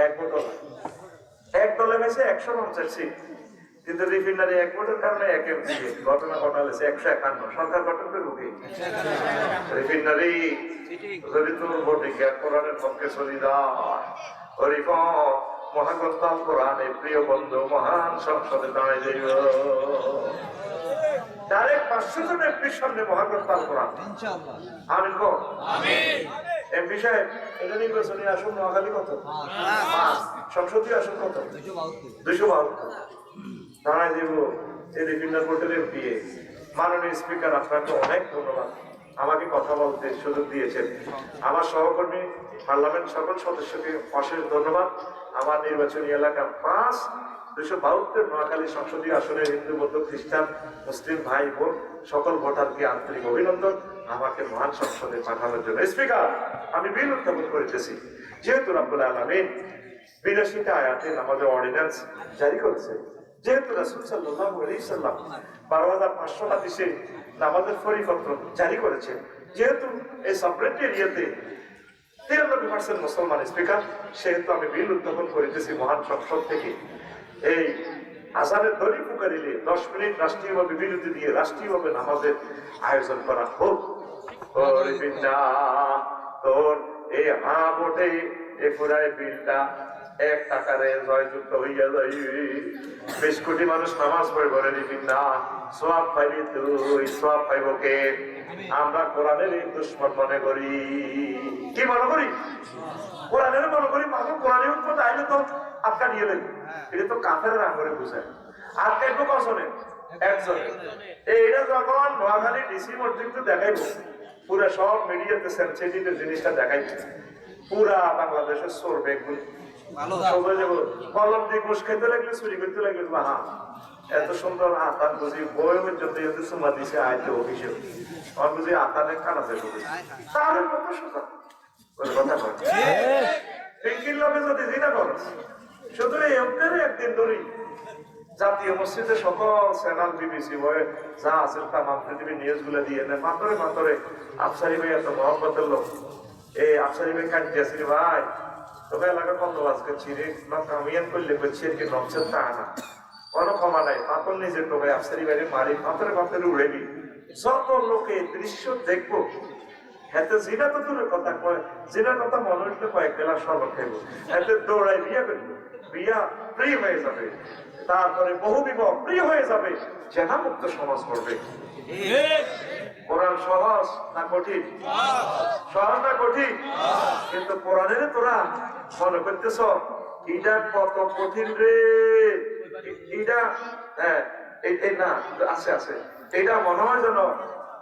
এক ভোট এক দলে পাইছে 150 সিট, কিন্তু রিফিনারি এক ভোটের কারণে এক এমপি ঘটনা ঘটালেছে 151। সরকার গঠন করবো কি? রিফিনারি যদি তোর ভোটে কোরআনের পক্ষে সলিদার মহাগ্রন্থাল কোরআনে প্রিয় বন্ধু মহান সংসদে দাঁড়াই যাইব। ডাইরেক্ট 500 জন এমপির সামনে মহাগ্রন্থাল কোরআন। আমিন কো আমিন। এমপি সাহেব, এটা নির্বাচনী আসন নোয়াখালী কত? 5। সংসদীয় আসন কত? 272। দাঁড়াই যাইব এই বিভিন্ন ভোটের এমপি। মাননীয় স্পিকার, আপনাকে অনেক ধন্যবাদ আমাকে কথা বলতে সুযোগ দিয়েছেন। আমার সহকর্মী পার্লামেন্ট সকল সদস্যকে অশেষ ধন্যবাদ। আমার নির্বাচনী এলাকা 272 নোয়াখালী সংসদীয় আসনের হিন্দু, বৌদ্ধ, খ্রিস্টান, মুসলিম ভাই বোন সকল ভোটারকে আন্তরিক অভিনন্দন আমাকে মহান সংসদে পাঠানোর জন্য। স্পিকার, আমি বিল উত্থাপন করিতেছি, যেহেতু রব্বুল আলামিন 82টা আয়াতে আমাদের অর্ডিন্যান্স জারি করেছে, যেহেতু রাসূল সাল্লাল্লাহু আলাইহি সাল্লাম 12,500 হাদিসে নামাজের পরিপত্র জারি করেছেন, যেহেতু এই সাবরেন্ট এরিয়াতে 93% মুসলমান স্পিকার, সেহেতু আমি বিল উত্থাপন করিতেছি মহান সংসদ থেকে এই আজানের দড়ি পুকারিলে 10 মিনিট রাষ্ট্রীয়ভাবে বিরতি দিয়ে রাষ্ট্রীয়ভাবে নামাজের আয়োজন করা হোক। তোর এই ভোটে এ পুরাই বিলটা 1 টাকারে জয়যুক্ত হইয়া যাই। 20 কোটি মানুষ নামাজ পড়ে ঘরে দিবি না, সওয়াব পাইবি তুই, সওয়াব পাইব কে? আমরা কোরআনের দুশ্মন মনে করি। কি মনে করি? কোরআনের মনে করি। মানুষ কোরআনের উৎপত্তি আইলে তো আটকা নিয়ে দেবে, এটা তো কাফের আঙ্গরে বুঝায়। আটকাইব কজনে? একজনে। এইটা যখন নোয়াখালী ডিসি পর্যন্ত দেখাইব, পুরা সব মিডিয়াতে সেন্সিটিভ জিনিসটা দেখাইছে, পুরা বাংলাদেশের চোর বেগুন কলম দিয়ে ঘুষ খেতে লাগলে, চুরি করতে লাগলে, হা এত সুন্দর আতান বুঝি বই পর্যন্ত চুমা দিছে আয়তে অভিষেক, আমার বুঝি আতানে কানাতে ঢুকে তাহলে কত সোজা কথা কয়। পিঙ্কির লগে যদি জিনা করস, শুধু এই অঙ্কের একদিন ধরি জাতীয় মসজিদে সকল চ্যানেল বিবিসি বয়ে যা আছে তামাম পৃথিবীর নিউজ গুলো দিয়ে নেয়, মাতরে মাতরে আফসারি ভাই এত মহব্বতের লোক, এই আফসারি ভাই কাটিয়েছি ভাই তবে এলাকা কত আজকে ছিঁড়ে কামিয়ান করলে করছি আর কি নকশের তা আনা কোনো ক্ষমা নাই, পাথর নিজে টোকাই আফসারি বাইরে মারি পাথরে পাথরে উড়ে নি। যত লোকে দৃশ্য দেখবো এতে জিনা তো দূরের কথা কয়, জিনার কথা মনে হইলে কয়েক বেলা শরবত খাইব, এতে দৌড়াই বিয়া করবো, বিয়া প্রিয় হয়ে যাবে, তারপরে বহু বিবাহ প্রিয় হয়ে যাবে, জেনা মুক্ত সমাজ করবে। কোরআন সহজ না কঠিন? সহজ না কঠিন? কিন্তু কোরআনের তোরা মনে করতেছ এটা কত কঠিন রে, এটা হ্যাঁ এই না আছে আছে, এটা মনে হয় যেন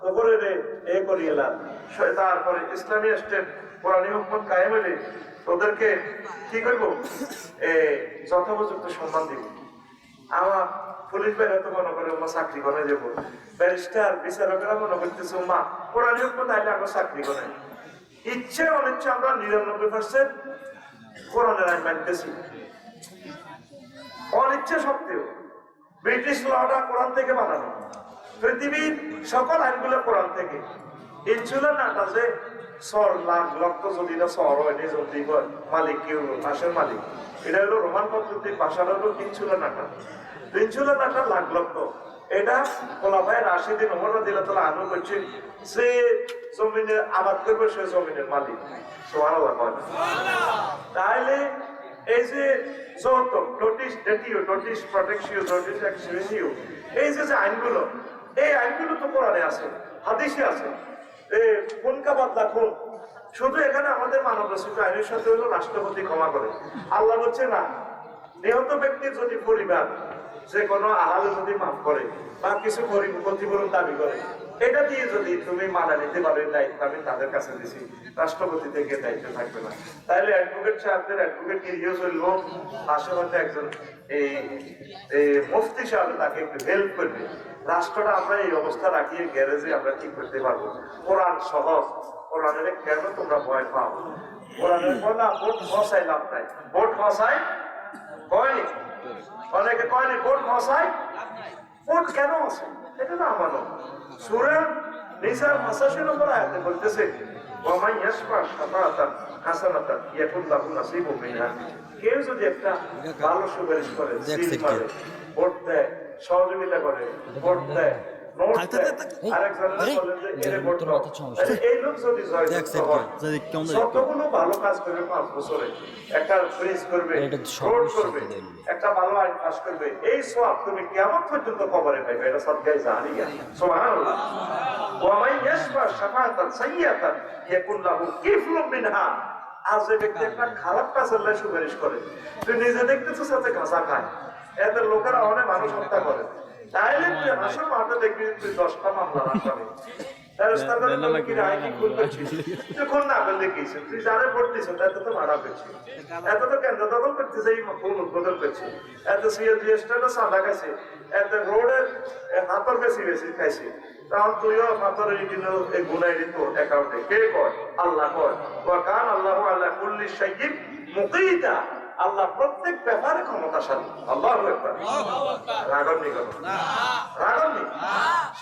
উপরে রে এ করি এলাম। তারপরে ইসলামী স্টেট কোরআনী হুকুমত কায়েম হলে ওদেরকে কি করবো, যথোপযুক্ত সম্মান দিব। আমার পুলিশ বাইরে তো মনে করে মা চাকরি করে যাবো, ব্যারিস্টার বিচারকরা মনে করতেছে মা কোরআনী হুকুমত আইলে আমরা চাকরি করে, ইচ্ছে অনিচ্ছে আমরা 99% কোরআনের আইন মানতেছি, অনিচ্ছে সত্ত্বেও। ব্রিটিশ লটা কোরআন থেকে বানানো, পৃথিবীর সকল আইনগুলো কোরআন থেকে। ইনসুলার নাটা যে সর লাখ লক্ষ যদি না সর হয় যদি মালিক কেউ মাসের মালিক, এটা হলো রোমান পদ্ধতির ভাষাটা হলো ইনসুলার নাটা। ইনসুলার নাটা লাখ লক্ষ, এটা খোলাফায়ে রাশিদিন ওমর রাদিয়াল্লাহু আনহু করছে, সে জমিনে আবাদ করবে সে জমিনের মালিক। সুবহানাল্লাহ। তাহলে এই যে যৌতুক, নোটিশ ডেটিও, নোটিশ প্রোটেকশন, নোটিশ এক্সিবিশন, এই যে আইনগুলো, এই আইনগুলো তো কোরআনে আছে, হাদিসে আছে। খুন কা বদলা খুন, শুধু এখানে আমাদের মানব রচিত আইনের সাথে হলো রাষ্ট্রপতি ক্ষমা করে। আল্লাহ বলছে না, নিহত ব্যক্তির যদি পরিবার যে কোনো আহালে যদি মাফ করে বা কিছু ক্ষতিপূরণ দাবি করে, এটা দিয়ে যদি তুমি মানা নিতে পারো, দায়িত্ব আমি তাদের কাছে দিছি, রাষ্ট্রপতি থেকে দায়িত্ব থাকবে না। তাহলে অ্যাডভোকেট সাহেবদের অ্যাডভোকেট নিয়োগ হইল, পাশে মধ্যে একজন এই মুফতি সাহেব তাকে একটু হেল্প করবে। রাষ্ট্রটা আমরা এই অবস্থা রাখিয়ে গ্যারেজে আমরা ঠিক করতে পারবো। কোরআন সহজ, কোরআনের কেন তোমরা ভয় পাও? কোরআনের না ভোট ফসাই লাভ নাই, ভোট ফসাই কয়নি, অনেকে কয়নি ভোট ফসাই, ভোট কেন আছে এটা না আমানো। সূরা নিসার 85 নম্বর আয়াতে বলতেছে, ওয়ামাই ইয়াশফা শাফাআতান হাসানাতান ইয়াকুন লাহু নাসিবুম মিনহা, কেউ যদি একটা ভালো সুপারিশ করে, ভোট দেয়, সহযোগিতা করে, ভোট দেয়, এই লোক যদি যতগুলো ভালো কাজ করবে 5 বছরে, একটা ব্রিজ করবে, রোড করবে, একটা ভালো আইন পাস করবে, এই সওয়াব তুমি কিয়ামত পর্যন্ত কবরে পাইবে। এটা সদকায়ে জারিয়া। সুবহানাল্লাহ। ওয়া মান ইয়াশফা শাফাআতান সাইয়্যাতান ইয়াকুন লাহু কিফলুম মিনহা, আর যে ব্যক্তি একটা খারাপ কাজ আল্লাহ সুপারিশ করে, তুই নিজে দেখতেছিস সাথে ঘাসা খায়, এদের লোকেরা অনেক মানুষ হত্যা করে, তাইলে তুই আসল মাঠে দেখবি তুই 10টা মামলা রাখবি। তুই যারা ভোট দিছ এত তো ভাড়া পেয়েছি, এত তো কেন্দ্র দখল করতেছে, উদ্বোধন করছে, এত সিএলজিএসটা চাঁদা খাইছে, এত রোডের হাতর বেশি বেশি খাইছে, তখন তুইও হাতরের এই গুনাই দিত অ্যাকাউন্টে। কে কয়? আল্লাহ কয়, কান আল্লাহ আল্লাহ কুল্লি শাইইন মুকিতা, আল্লাহ প্রত্যেক ব্যাপারে ক্ষমতাশালী। আল্লাহু আকবার। রাগনি করো না, রাগনি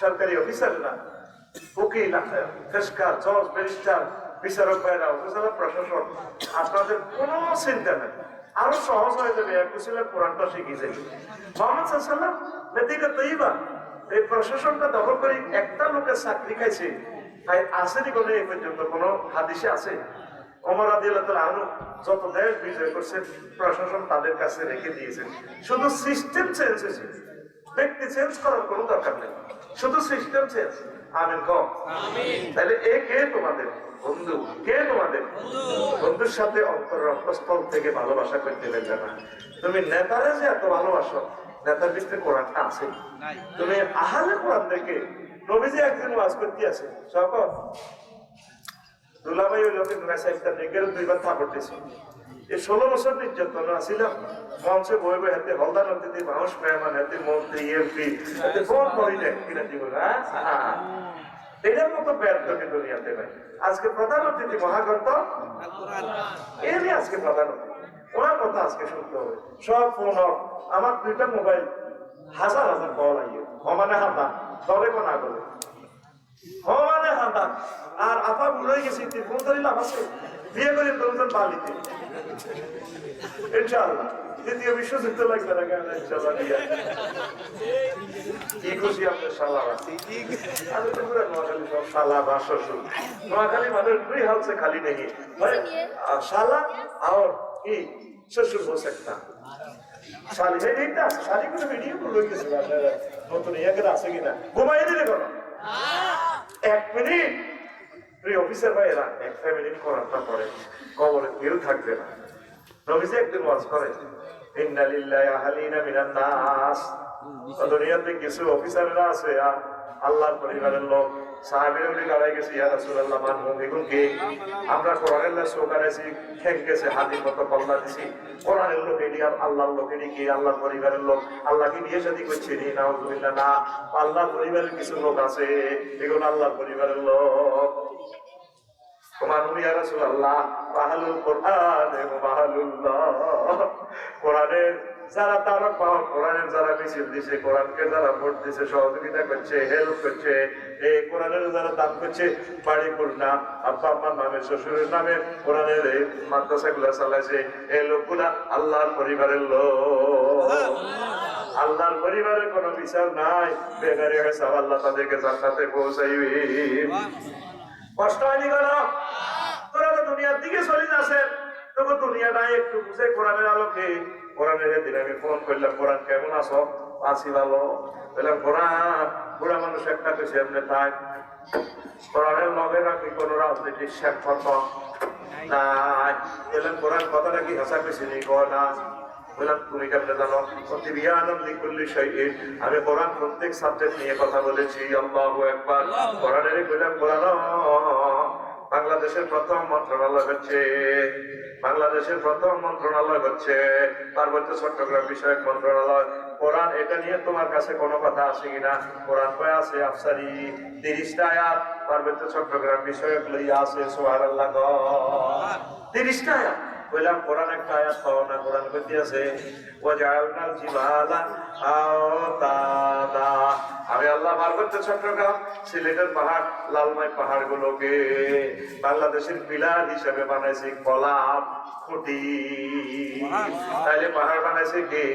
সরকারি অফিসাররা, উকিল, ফেসকার, জজ, ব্যারিস্টার, বিচারক ভাইরা, উপজেলা প্রশাসন, আপনাদের কোনো চিন্তা নেই, আরো সহজ হয়ে যাবে। এক ছিলেন কোরআনটা শিখিয়েছে মুহাম্মদ সাল্লাল্লাহু আলাইহি ওয়াসাল্লাম মদিনা তৈয়বা, এই প্রশাসনটা দখল করে একটা লোকের চাকরি খাইছে, তাই আসেনি কোনো এই পর্যন্ত কোনো হাদিসে আছে? ওমর রাদিয়াল্লাহু আনহু যত দেশ বিজয় করছেন, প্রশাসন তাদের কাছে রেখে দিয়েছেন, শুধু সিস্টেম চেঞ্জ হয়েছে, ব্যক্তি চেঞ্জ করার কোনো দরকার নেই, শুধু সিস্টেম চেঞ্জ। আমিন কম। তাহলে এ কে তোমাদের বন্ধু? কে তোমাদের বন্ধুর সাথে অন্তর রক্তস্থল থেকে ভালোবাসা করতে পারবে না। তুমি নেতারে যে এত ভালোবাসো, নেতার ভিতরে কোরআনটা আছে। তুমি আহলে কোরআন দেখে, নবীজি একদিন ওয়াজ করতে আছে, সকল দুলাভাই ওই লোকের একটা নেগের 2 বার থাপড় দিয়েছে। এই 16 বছর নির্যাতন আসিলাম মঞ্চে বই বই হাতে হলদার অতিথি মানুষ মেহমান হাতে মন্ত্রী এমপি হাতে ফোন করি দেখ কিনা দিব না। এটার মতো ব্যর্থ কিন্তু দুনিয়াতে নাই। আজকে প্রধান অতিথি মহাগ্রন্থ এ নিয়ে আজকে প্রধান অতিথি, ওনার কথা আজকে শুনতে হবে। সব ফোন আমার 2টা মোবাইল হাজার হাজার কল আইয়ে মানে হাতা তবে কোন আগলে মানে হাতা। আর আপা বুড়াই গেছি ফোন করি লাভ আছে, বিয়ে করি তোমজন বালিতে ইনশাআল্লাহ। দ্বিতীয় বিশ্বযুদ্ধ লাগবে না কেন ইনশাআল্লাহ কি খুশি আপনার শালা আমি তো পুরো নোয়াখালী সব শালা বা শ্বশুর। নোয়াখালী মানুষ 2 हाल से खाली नहीं শালা और কি শ্বশুর हो सकता শালি এইটা শালি করে ভিডিও করে গেছে আপনারা নতুন ইয়াকে আছে কিনা ঘুমাই দিলে কোন 1 মিনিট প্রিয় অফিসার ভাইরা 1 মিনিট করাটা পরে কবরে কেউ থাকবে না। নবীজি একদিন ওয়াজ করেন ইন্না লিল্লাহি আহলিনা মিনান নাস, দুনিয়াতে কিছু অফিসাররা আছে আল্লাহর পরিবারের লোক সাহাবীরা বলে দাঁড়াই গেছে ইয়া রাসূলুল্লাহ মানহুম এগুন কি আমরা কোরআনের লা সোকারেছি খেক গেছে হাদির মতো কল্লা দিছি কোরআনের লোক এডি আর আল্লাহর লোক এডি কি আল্লাহর পরিবারের লোক আল্লাহকে বিয়ে শাদী করছে নি নাউজুবিল্লাহ না আল্লাহর পরিবারের কিছু লোক আছে এগুন আল্লাহর পরিবারের লোক। কোরআনুল ইয়া রাসূলুল্লাহ আহলুল কোরআন ওয়া আহলুল্লাহ, কোরআনের যারা তারা পাওয়া কোরআনের যারা মিছিল দিছে কোরআনকে যারা ভোট দিছে সহযোগিতা করছে হেল্প করছে এই কোরআনের যারা দান করছে বাড়ি খুলনা আব্বা আম্মার নামে শ্বশুরের নামে কোরআনের এই মাদ্রাসাগুলো চালাইছে এই লোকগুলা আল্লাহর পরিবারের লোক। আল্লাহর পরিবারের কোনো বিচার নাই, বেকারি হয়েছে আল্লাহ তাদেরকে জান্নাতে পৌঁছাইবে। কষ্ট হয়নি কেন? তোরা তো দুনিয়ার দিকে চলে যাচ্ছেন, তবু দুনিয়া নাই একটু বুঝে কোরআনের আলোকে। কোরআনের দিন আমি ফোন করলাম কোরআন কেমন আছো? আছি ভালো। বললাম কোরআন বুড়া মানুষ একটা কিছু এমনি থাক, কোরআনের লগে নাকি কোন রাজনীতির স্বাক্ষর নাই। বললাম কোরআন কথাটা কি হাসা কিছু নেই না। বললাম তুমি কেমনে জানো? আমি কোরআন প্রত্যেক সাবজেক্ট নিয়ে কথা বলেছি। আল্লাহু আকবার। কোরআনের বললাম কোরআন বাংলাদেশের প্রথম মন্ত্রণালয় হচ্ছে পার্বত্য চট্টগ্রাম বিষয়ক মন্ত্রণালয়। কোরআন এটা নিয়ে তোমার কাছে কোনো কথা আছে কিনা? কোরআন কয় আছে আফসারি 30টা আয়াত পার্বত্য চট্টগ্রাম বিষয়ক লইয়া আছে। সুবহানাল্লাহ 30টা আয়াত। বললাম কোরআন একটা আয়াত পাও না? কোরআন কইতে আছে ওয়াজআলনাল জিবালা আওতাদা, আমি আল্লাহ পার্বত্য চট্টগ্রাম সিলেটের পাহাড় লালমাই পাহাড় গুলোকে বাংলাদেশের পিলার হিসেবে বানাইছি কলাম খুঁটি। তাইলে পাহাড় বানাইছে কে?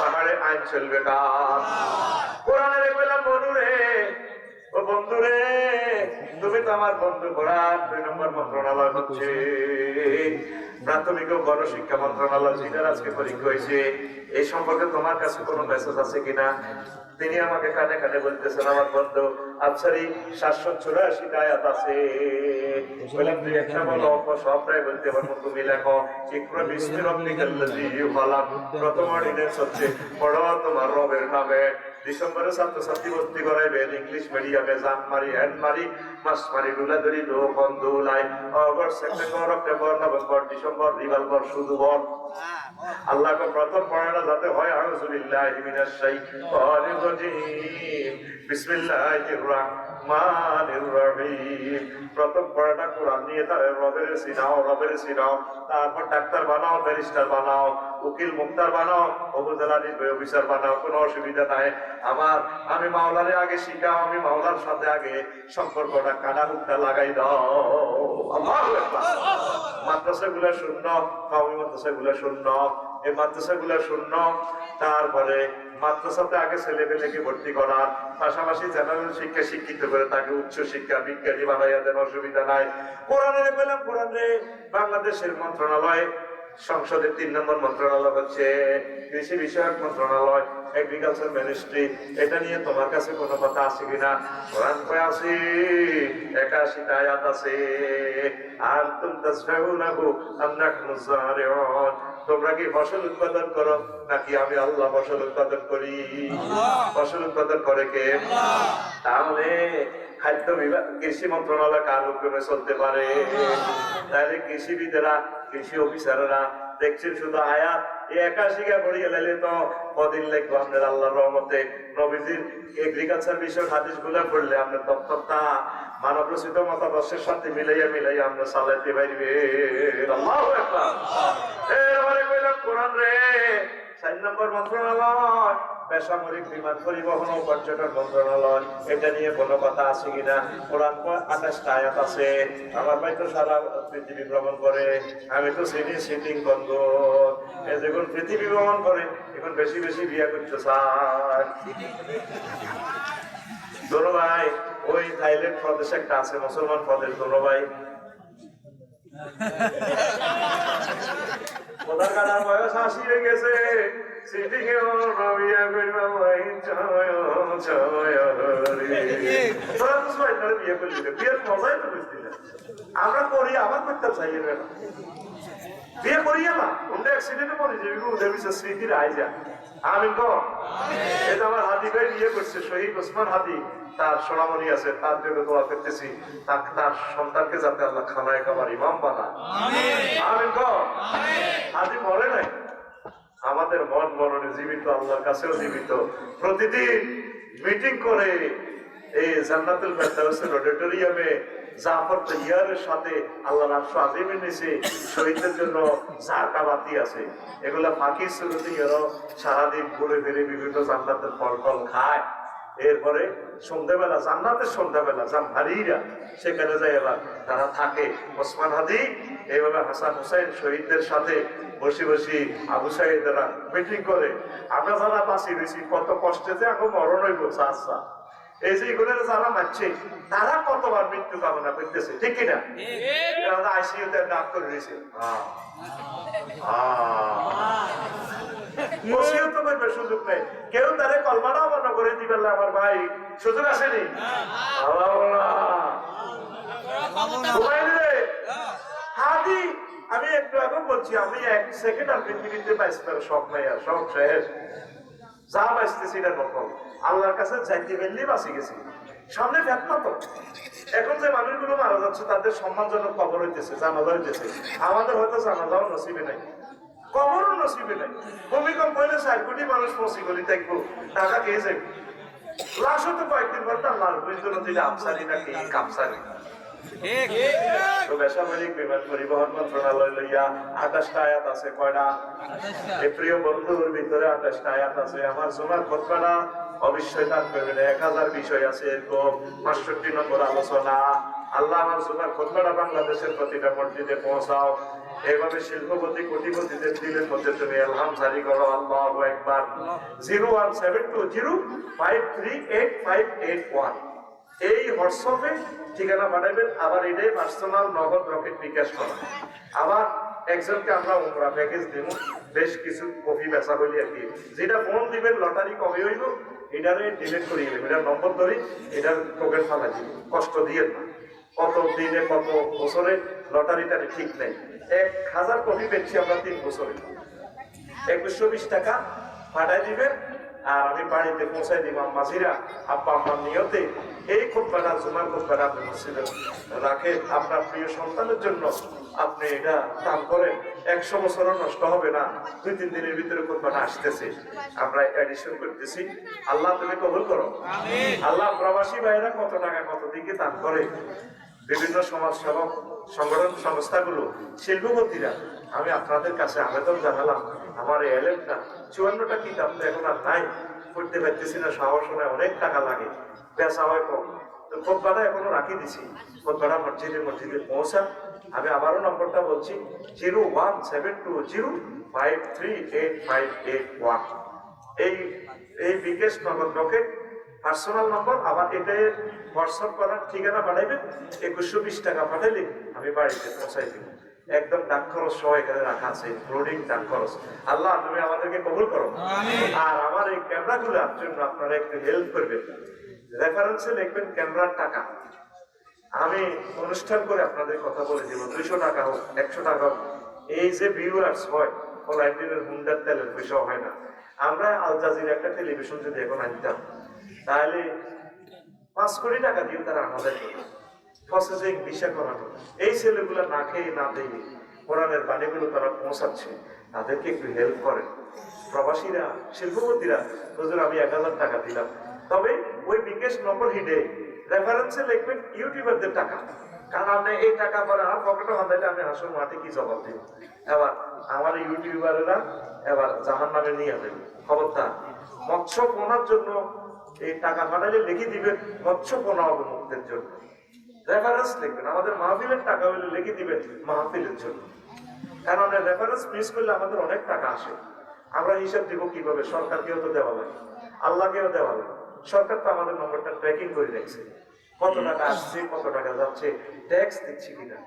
পাহাড়ে আইন চলবে কার? কোরআনের বললাম বন্ধুরে ও বন্ধুরে তুমি তো আমার বন্ধু। কোরআন 2 নম্বর মন্ত্রণালয় হচ্ছে প্রাথমিক ও গণশিক্ষা মন্ত্রণালয়, যেটার আজকে পরীক্ষা হয়েছে। এই সম্পর্কে তোমার কাছে কোনো মেসেজ আছে কিনা? তিনি আমাকে কানে কানে বলতেছেন আমার বন্ধু আফসারি 784টা আয়াত আছে। বললাম তুই একটা বলো, সবটাই বলতে পারবো, তুমি লেখো। ইকরা বিসমি রাব্বিকাল্লাযী খালাক, প্রথম অর্ডিনেন্স হচ্ছে পড়ো তোমার রবের নামে। ডিসেম্বরে ছাত্রছাত্রী ভর্তি করাইবেন ইংলিশ মিডিয়ামে, জান মারি হ্যান্ড মারি মাস মারি ডুলা ধরি দো বন্ধু লাই August September October November December revolver শুধু বল। আল্লাহকে প্রথম পড়াটা যাতে হয় আউযু বিল্লাহি মিনাশ শাইতানির রাজীম বিসমিল্লাহির রাহমানির রহিম। প্রথম পড়াটা কোরআন নিয়ে তার রবের সিনাও, তারপর ডাক্তার বানাও, ব্যারিস্টার বানাও, উকিল মুক্তার বানাও, উপজেলা নির্বাহী অফিসার বানাও, কোনো অসুবিধা নাই। আমি মাওলারে আগে শিখাও, আমি মাওলার সাথে আগে সম্পর্কটা কাটা হুকটা লাগাই দাও। আল্লাহু আকবার। মাদ্রাসাগুলো শূন্য, কওমি মাদ্রাসাগুলো শূন্য, এই মাদ্রাসাগুলো শূন্য। তারপরে মাদ্রাসাতে আগে ছেলেপেলেকে ভর্তি করার পাশাপাশি জেনারেল শিক্ষা শিক্ষিত করে তাকে উচ্চ শিক্ষা বিজ্ঞানী বানাইয়া দেন, অসুবিধা নাই। কোরআনের বললাম কোরআনে বাংলাদেশের মন্ত্রণালয় সংসদের 3 নম্বর মন্ত্রণালয় হচ্ছে কৃষি বিষয়ক মন্ত্রণালয়, এগ্রিকালচার মিনিস্ট্রি। এটা নিয়ে তোমার কাছে কোনো কথা আছে কিনা? কোরআন কয় আছে 81টা আয়াত আছে। আর তুম তাসফাউনাহু আম নাহনু যারিউন, তোমরা কি ফসল উৎপাদন করো নাকি আমি আল্লাহ ফসল উৎপাদন করি? ফসল উৎপাদন করে কে? তাহলে খাদ্য বিভাগ কৃষি মন্ত্রণালয় কার হুকুমে চলতে পারে? তাহলে কৃষিবিদেরা, কৃষি অফিসাররা দেখছেন শুধু আয়াত 81 পড়িয়ে লাইলে তো কদিন লাগবে আপনার আল্লাহর রহমতে। নবীজির এগ্রিকালচার বিষয়ক হাদিস গুলা পড়লে আপনার দপ্তরটা মানব রচিত মতাদর্শের সাথে মিলাইয়া আমরা চালাইতে পারবে। আল্লাহু আকবার। এবারে কইলাম কোরআন রে 4 নম্বর মন্ত্রণালয় বেসামরিক বিমান পরিবহন ও পর্যটন মন্ত্রণালয়, এটা নিয়ে কোনো কথা আছে কিনা? কোরআন 28টা আয়াত আছে। আমার ভাই তো সারা পৃথিবী ভ্রমণ করে, আমি তো সিটিং বন্ধ। যখন পৃথিবী ভ্রমণ করে এখন বেশি বেশি বিয়ে করতে চায়। দোনো ভাই ওই থাইল্যান্ড প্রদেশে একটা আছে মুসলমান প্রদেশ, দোনো ভাই ওদের কাটার বয়স 80 হয়ে গেছে। আমরা করি আবার করতাম চাই বিয়ে করিয়া না ওটা অ্যাক্সিডেন্টে মরে যাবি, ওদের বিষয় স্মৃতির আয় যা। আমি এটা আমার হাতি ভাই বিয়ে করছে, শহীদ ওসমান হাতি, তার সোনামণি আছে, তার জন্য দোয়া করতেছি তার সন্তানকে যাতে আল্লাহ খানায় কামার ইমাম বানায়। আমি হাতি মরে নাই, আমাদের মন মরণে জীবিত, আল্লাহর কাছেও জীবিত। প্রতিদিন মিটিং করে এই জান্নাতুল ফেরদাউসের অডিটোরিয়ামে জাফর তৈয়ারের সাথে আল্লাহর আরশ আজিমের নিচে শহীদদের জন্য জাকাবাতি আছে। এগুলা ফাঁকি সুরতি সারাদিন ঘুরে ফিরে বিভিন্ন জান্নাতের ফল ফল খায়। এরপরে সন্ধ্যাবেলা, জান্নাতের সন্ধ্যাবেলা জামহারিরা সেখানে যায়, এবার তারা থাকে। ওসমান হাদি এইভাবে হাসান হুসাইন শহীদদের সাথে বসে বসে আবু সাইদরা মিটিং করে, আমরা যারা বাঁচি রয়েছি কত কষ্টে যে এখন মরণ হইব। আচ্ছা এই যে এগুলো যারা মারছে তারা কতবার মৃত্যু কামনা করতেছে, ঠিক কিনা? আইসিইউতে ডাক করে রয়েছে, সুযোগ নেই। কেউ তারে কলমাটাও মনে করে দিবেন না, আমার ভাই সুযোগ আসেনি। হাদি আমি একটু আগে বলছি, আমি 1 সেকেন্ড আর পৃথিবীতে পাইছি সব নাই, আর সব শেষ। যা বাঁচতেছি এটার নকল, আল্লাহর কাছে যাইতে পারলেই বাঁচি গেছি। সামনে ফেতনা তো, এখন যে মানুষগুলো মারা যাচ্ছে তাদের সম্মানজনক কবর হইতেছে, জানাজা হইতেছে। আমাদের হয়তো জানাজাও নসিবে নাই, কবরও নসিবে নাই। ভূমিকম্প হইলে 4 কোটি মানুষ পৌঁছি গলি থাকবো, টাকা খেয়ে যাবে। লাশ হতো কয়েকদিন পর তার লাশ বুঝলো যেটা আফসারি নাকি কাপসারি। বেসামরিক বিমান পরিবহন মন্ত্রণালয় লইয়া 28টা আয়াত আছে। কয়টা? প্রিয় বন্ধুর ভিতরে 28টা আয়াত আছে। আমার জুমার খুতবাটা অবশ্যই দান করবেন। 1000 বিষয় আছে, এরকম 65 নম্বর আলোচনা। আল্লাহ আমার জুমার খুতবাটা বাংলাদেশের প্রতিটা মসজিদে পৌঁছাও। এইভাবে শিল্পপতি কোটিপতিদের দিলের মধ্যে তুমি এলহাম জারি করো। আল্লাহু আকবার। 01720538581 এই হোয়াটসঅ্যাপে ঠিকানা পাঠাবেন। আবার এটাই পার্সোনাল নগদ রকেট বিকাশ করা। আবার একজনকে আমরা উমরা প্যাকেজ দিব, বেশ কিছু কপি বেচা হইলে আর কি। যেটা ফোন দিবেন লটারি কবে হইব এটারে ডিলিট করিয়ে দেবেন, এটার নম্বর ধরি, এটার টোকেন ফালা দিব। কষ্ট দিয়ে না, কত দিনে কত বছরে লটারিটা ঠিক নেই। 1000 কপি পেয়েছি আমরা 3 বছরে। 2120 টাকা পাঠাই দিবেন, আর আমি বাড়িতে পৌঁছাই দিব। মাঝিরা আব্বা আম্মার নিয়তে এই খুতবাটা, জুমার খুতবাটা আপনি মসজিদে রাখেন আপনার প্রিয় সন্তানের জন্য। আপনি এটা দান করেন, 100 বছরও নষ্ট হবে না। 2-3 দিনের ভিতরে খুতবাটা আসতেছে, আমরা এডিশন করতেছি। আল্লাহ তুমি কবুল করো। আল্লাহ প্রবাসী ভাইরা কত টাকা কত দিকে দান করে, বিভিন্ন সমাজ সেবক সংগঠন সংস্থাগুলো, শিল্পপতিরা, আমি আপনাদের কাছে আবেদন জানালাম। আমার এলেমটা 54টা কিতাব তো এখন আর নাই, পড়তে পারতেছি না, সাহস হয়, অনেক টাকা লাগে, বেচা হয় কম। তো খুতবাটা এখনো রাখি দিছি। খুতবাটা মসজিদে পৌঁছা। আমি আবারও নম্বরটা বলছি, 01720538581। এই বিকেশ নগদ রকেট পার্সোনাল নম্বর। আবার এটা হোয়াটসঅ্যাপ করার ঠিকানা পাঠাইবেন। 2120 টাকা পাঠাইলে আমি বাড়িতে পৌঁছাই দিব। একদম ডাক খরচ সহ এখানে রাখা আছে, ইনক্লুডিং ডাক খরচ। আল্লাহ তুমি আমাদেরকে কবুল করো। আর আমার এই ক্যামেরা গুলার জন্য আপনারা একটু হেল্প করবেন। রেফারেন্সে লিখবেন ক্যামেরার টাকা। আমি অনুষ্ঠান করে আপনাদের কথা বলে দিব, 200 টাকা হোক, 100 টাকা হোক। এই যে ভিউয়ার্স হয়, ফলাইন্ডিনের হুন্ডার তেলের পয়সা হয় না। আমরা আল জাজিরা একটা টেলিভিশন যদি এখন আনতাম, তাহলে 5 কোটি টাকা দিয়ে তারা আমাদের প্রসেসিং ভিসা করানো। এই ছেলেগুলো না খেয়ে না দিয়ে কোরআনের বাণীগুলো তারা পৌঁছাচ্ছে, তাদেরকে একটু হেল্প করেন। প্রবাসীরা, শিল্পপতিরা, হুজুর আমি 1000 টাকা দিলাম, তবে ওই বিকাশ নম্বর হিডে রেফারেন্সে লিখবেন ইউটিউবারদের টাকা, কারণ আপনি এই টাকা পরে আমার পকেটে বাঁধাইলে আমি হাসুর মাঠে কি জবাব দিব। এবার আমার ইউটিউবারেরা এবার জাহান নামে নিয়ে যাবেন। খবরদার, মৎস্য পোনার জন্য এই টাকা পাঠালে লিখে দিবেন মৎস্য পোনা অবমুক্তের জন্য, রেফারেন্স লিখবেন। আমাদের মাহফিলের টাকা হলে লিখে দিবেন মাহফিলের জন্য, কারণ রেফারেন্স মিস করলে আমাদের অনেক টাকা আসে। আমরা হিসাব দিব কিভাবে? সরকারকেও তো দেওয়া লাগে, আল্লাহকেও দেওয়া লাগে। সরকার তো আমাদের নম্বরটা ট্র্যাকিং করে রাখছে, কত টাকা আসছে, কত টাকা যাচ্ছে, ট্যাক্স দিচ্ছি কিনা।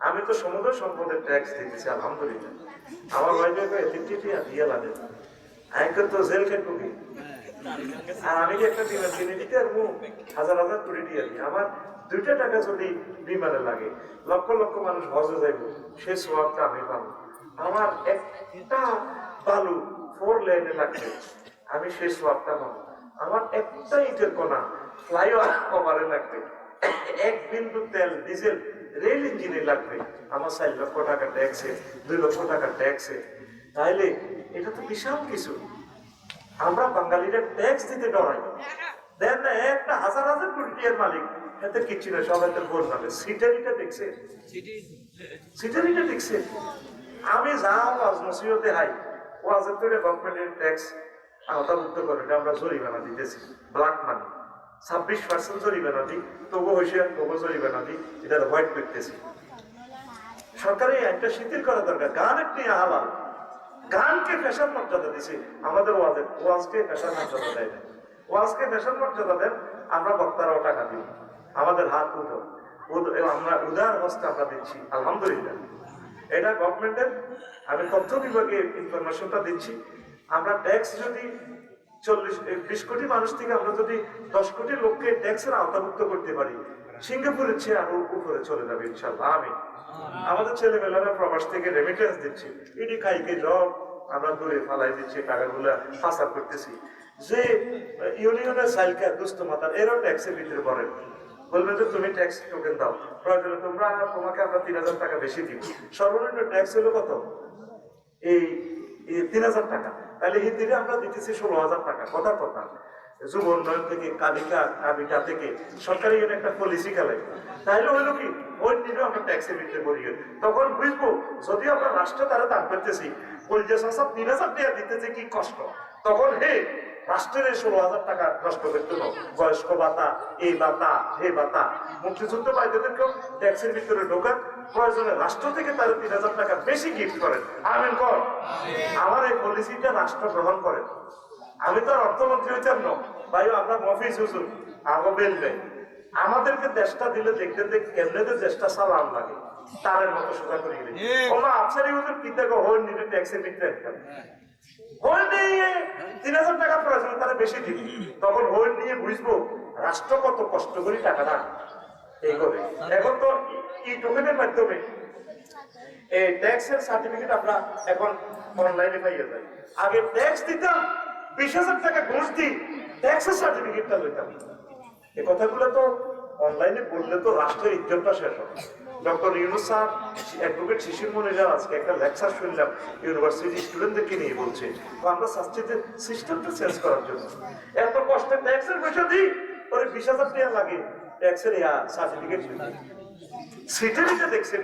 আমি তো সমুদ্র সম্পদের ট্যাক্স দিতেছি আলহামদুলিল্লাহ। আমার ওয়াইফে দিয়ে লাগে, আমি তো জেল খেটবো কি? আর আমি যে একটা বিমান কিনে দিতে পারবো 1000 কোটি দিয়ে দিই। আমার 2টা টাকা যদি বিমানে লাগে, লক্ষ লক্ষ মানুষ হজে যাইব, সে সোয়াবটা আমি পাবো। আমার একটা বালু 4 লেনে লাগবে, আমি সেই সোয়াবটা পাবো। আমার একটা ইটের কোনা ফ্লাইওভারে লাগবে, 1 বিন্দু তেল ডিজেল রেল ইঞ্জিনে লাগবে, আমার 4 লক্ষ টাকা ট্যাক্সে, 2 লক্ষ টাকা ট্যাক্সে। তাইলে এটা তো বিশাল কিছু। আমরা বাঙালিরা ট্যাক্স দিতে ডরাই, দেন না একটা 1000 কোটি টাকার মালিক, এতে কিচ্ছু না, সবাই তো ভোট পাবে। সিটারিটা দেখছে, সিটারিটা দেখছে। আমি যা ওয়াজ নসিহতে হাই, ওয়াজের তো গভর্নমেন্টের ট্যাক্স আওতাভুক্ত করে আমরা জরিমানা দিতেছি, ব্ল্যাক মানি 26% জরিমানা দিই, তবু হয়েছে তবু জরিমানা দিই, এটা হোয়াইট করতেছি। সরকার এই আইনটা শিথিল করা দরকার। গান একটি হালাল, গানকে ফ্যাশন মর্যাদা দিছে, আমাদের ওয়াজকে ফ্যাশন মর্যাদা দেয় না। ওয়াজকে ফ্যাশন মর্যাদা দেন, আমরা বক্তারাও টাকা দিই, আমাদের হাত আমরা উদার হস্তে আমরা দিচ্ছি আলহামদুলিল্লাহ। এটা গভর্নমেন্টের, আমি তথ্য বিভাগে ইনফরমেশনটা দিচ্ছি। আমরা ট্যাক্স যদি 20 কোটি মানুষ থেকে আমরা যদি 10 কোটি লোককে ট্যাক্সের আওতাভুক্ত করতে পারি, সিঙ্গাপুরের চেয়ে আরো উপরে চলে যাবে ইনশাল্লাহ। আমি আমাদের ছেলেমেয়েরা প্রবাস থেকে রেমিটেন্স দিচ্ছি, ইডি খাইকে জব আমরা দূরে ফালাই দিচ্ছি, টাকাগুলা পাচার করতেছি। যে ইউনিয়নের সাইলকা দুস্থ মাতার, এরও ট্যাক্সের ভিতরে পড়ে, বলবে যে তুমি ট্যাক্স টোকেন দাও, প্রয়োজনে তোমাকে আমরা 3000 টাকা বেশি দিব। সর্বনিম্ন ট্যাক্স হলো কত? এই 3000 টাকা। তাহলে হিন্দিতে আমরা দিতেছি 16,000 টাকা। কথা যুব উন্নয়ন থেকে কাবিকা থেকে সরকারি একটা পলিসি খেলায়, তাহলে হইলো কি ওই দিনও আমরা ট্যাক্সের ভিতরে পড়ি। তখন বুঝবো যদি আমরা রাষ্ট্র তারা দান করতেছি, কলজা সব 3000 টাকা দিতেছে কি কষ্ট, তখন হে রাষ্ট্রের 16,000 টাকা নষ্ট করতে হবে। বয়স্ক ভাতা, এই ভাতা, হে ভাতা, মুক্তিযুদ্ধ ভাইদেরকেও ট্যাক্সের ভিতরে ঢোকান, প্রয়োজনে রাষ্ট্র থেকে তারা 3000 টাকা বেশি গিফট করেন। আমিন কর। আমার এই পলিসিটা রাষ্ট্র গ্রহণ করেন। আমি তো আর অর্থমন্ত্রী হইতাম না ভাই, আমরা মফিজ হুজুর আগে বেলবে আমাদেরকে দেশটা দিলে দেখতে দেখতে কেমনে দেশটা চালান লাগে, তারের মতো সোজা করে গেলে ওমা আফসারি হুজুর কি দেখো হই নিতে ট্যাক্সের ভিতরে হই নিয়ে 3000 টাকা প্রয়োজন তারা বেশি দিবি, তখন হই নিয়ে বুঝবো রাষ্ট্র কত কষ্ট করে টাকাটা এই করে। এখন তো ই টোকেনের মাধ্যমে এই ট্যাক্সের সার্টিফিকেট আমরা এখন অনলাইনে পাইয়ে যাই। আগে ট্যাক্স দিতাম 20,000 টাকা ঘুষ দিই, ট্যাক্সের সার্টিফিকেটটা লইতাম। এই কথাগুলো তো অনলাইনে বললে তো রাষ্ট্রের ইজ্জতটা শেষ হবে। ডক্টর ইউনুস স্যার অ্যাডভোকেট শিশির মনিরা আজকে একটা লেকচার শুনলাম ইউনিভার্সিটি স্টুডেন্টদেরকে নিয়ে বলছে, তো আমরা চাচ্ছি যে সিস্টেমটা চেঞ্জ করার জন্য। এত কষ্টে ট্যাক্সের পয়সা দিই, ওরে 20,000 টাকা লাগে ট্যাক্সের সার্টিফিকেট সিটিভিটা দেখছেন।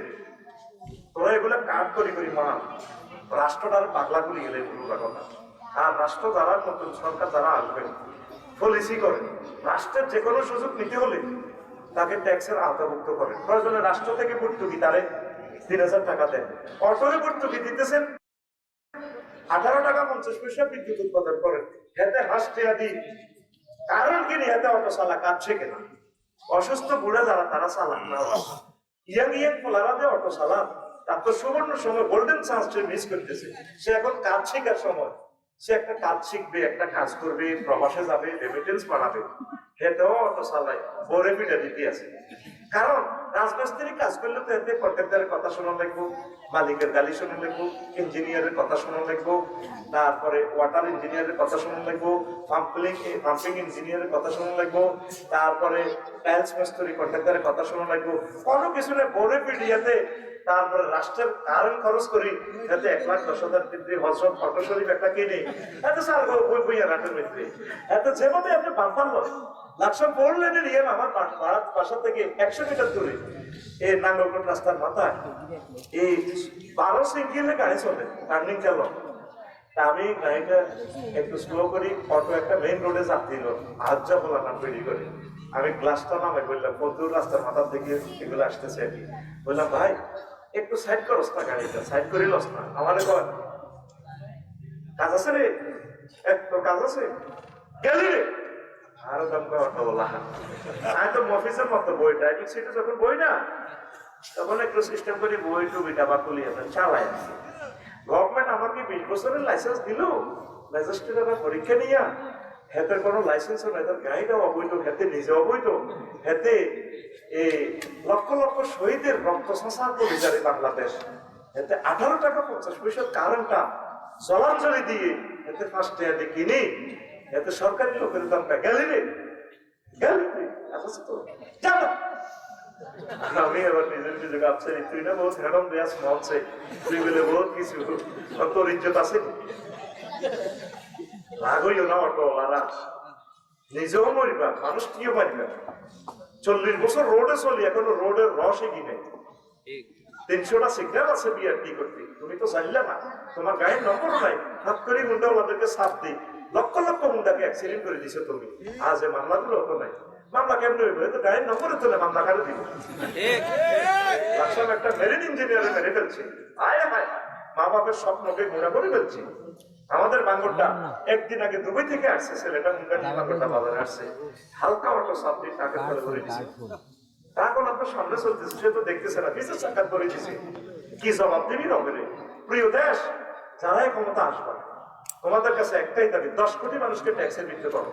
তোরা এগুলো কাট করি মান রাষ্ট্রটা পাগলা করে গেলে পুরো কথা। আর রাষ্ট্র যারা নতুন সরকার যারা আসবেন পলিসি করে, রাষ্ট্রের যে কোনো সুযোগ নিতে হলে তাকে ট্যাক্সের আওতাভুক্ত করেন। প্রয়োজনে রাষ্ট্র থেকে ভর্তুকি তারে 3000 টাকা দেন। অটোরে ভর্তুকি দিতেছেন 18 টাকা 50 পয়সা বিদ্যুৎ উৎপাদন করেন, এতে হাসতে আদি কারণ কি এতে অটো চালা কাটছে কেনা। অসুস্থ বুড়া যারা তারা চালান না, ইয়াং পোলারাতে অটো চালান, তার তো সুবর্ণ সময় গোল্ডেন চান্স মিস করতেছে। সে এখন কাজ শেখার সময়, সে একটা কাজ শিখবে, একটা কাজ করবে, প্রবাসে যাবে, রেমিটেন্স বাড়াবে, হেতেও অটো চালায়, বরে পিঠা দিতে আছে। কারণ রাজমিস্ত্রি কাজ করলে তো এতে কন্ট্রাক্টরের কথা শোনা লাগবো, মালিকের গালি শোনা লাগবো, ইঞ্জিনিয়ারের কথা শোনা লাগবো, তারপরে ওয়াটার ইঞ্জিনিয়ারের কথা শোনা লাগবো, পাম্পিং ইঞ্জিনিয়ারের কথা শোনা লাগবো, তারপরে টাইলস মিস্ত্রি কন্ট্রাক্টরের কথা শোনা লাগবো। কোনো কিছু না বড় পিডিয়াতে তারপরে রাষ্ট্রের কারণ খরচ করি যাতে 1,10,000 ডিগ্রি হজরত ফটো শরীফ একটা কিনে এত স্যার বই বইয়া নাটের মিত্রে এত যেভাবে আপনি বাম্পাল লাকসাম পড়লেন নিয়ে আমার বাসা থেকে 100 মিটার দূরে এই নাঙ্গলকোট রাস্তার মাথায় এই 12 সিঙ্গেলে গাড়ি চলে টার্নিং চালক। আমি গাড়িটা একটু স্লো করি, অটো একটা মেইন রোডে চাপ দিল, আজ্জা বলা না তৈরি করে আমি গ্লাসটা নামে বললাম পদ্মুর রাস্তার মাথার দিকে এগুলো আসতেছে, বললাম ভাই একটু সাইড করস না, গাড়িটা সাইড করে লস না, আমার কাজ আছে রে, একটু কাজ আছে গেলি রে আরো দাম অটো বলা। আমি তো অফিসের মতো বই ড্রাইভিং সিটে যখন বই না তখন একটু সিস্টেম করে বই টুবিটা বা তুলি চালাই আছে। গভর্নমেন্ট আমাকে 20 বছরের লাইসেন্স দিল, ম্যাজিস্ট্রেট আবার পরীক্ষা নিয়া হেতের কোনো লাইসেন্স নাই, তার গাড়িটা অবৈধ, হেতে নিজে অবৈধ, হেতে এই লক্ষ লক্ষ শহীদের রক্ত সংসার করে যারে বাংলাদেশ, এতে 18 টাকা 50 পয়সার কারণটা জলাঞ্জলি দিয়ে এতে 5 টাকা দিয়ে কিনি, এতে সরকারি লোকের দামটা গেলি রে গেলি রে আছে তো জানো। আমি এবার নিজের নিজে গাছে তুই না বহুত হেরম দেয়াস মনছে তুই বলে বহুত কিছু তোর ইজ্জত আছে রাগইও না অটোওয়ালারা, নিজেও মরিবা মানুষ কিও মারিবা। 40 বছর রোডে চলি এখনো রোডের রসে কিনে 300টা সিগন্যাল আছে বিআরটি করতে, তুমি তো জানলে না, তোমার গায়ের নম্বর নাই, হাত করে মুন্ডাওয়ালাদেরকে সাথ দিই, লক্ষ লক্ষ মুন্ডাকে অ্যাক্সিডেন্ট করে দিছো তুমি। আজ এই মামলাগুলো তো নাই, মামলা কেমন হইব, তো গায়ের নম্বরে তো মামলা কারে দিব। লাকসাম একটা মেরিন ইঞ্জিনিয়ারে মেরে ফেলছে, আয় হায় মা বাপের স্বপ্নকে ঘোরা করে ফেলছি। আমাদের বাঙ্গরটা একদিন আগে দুবাই থেকে আসছে, ছেলেটা মুন্ডা নিয়ে বাঙ্গরটা বাজারে আসছে, হালকা অটো সাবজেক্ট তাকে ধরে ধরে দিছে, এখন আপনার সামনে চলতেছে, সে তো দেখতেছে না, পিছের চাকাত করে দিছে, কি জবাব দিবি রবেরে। প্রিয় দেশ, যারাই ক্ষমতা আসবে তোমাদের কাছে একটাই দাবি, 10 কোটি মানুষকে ট্যাক্সের বৃদ্ধি করো।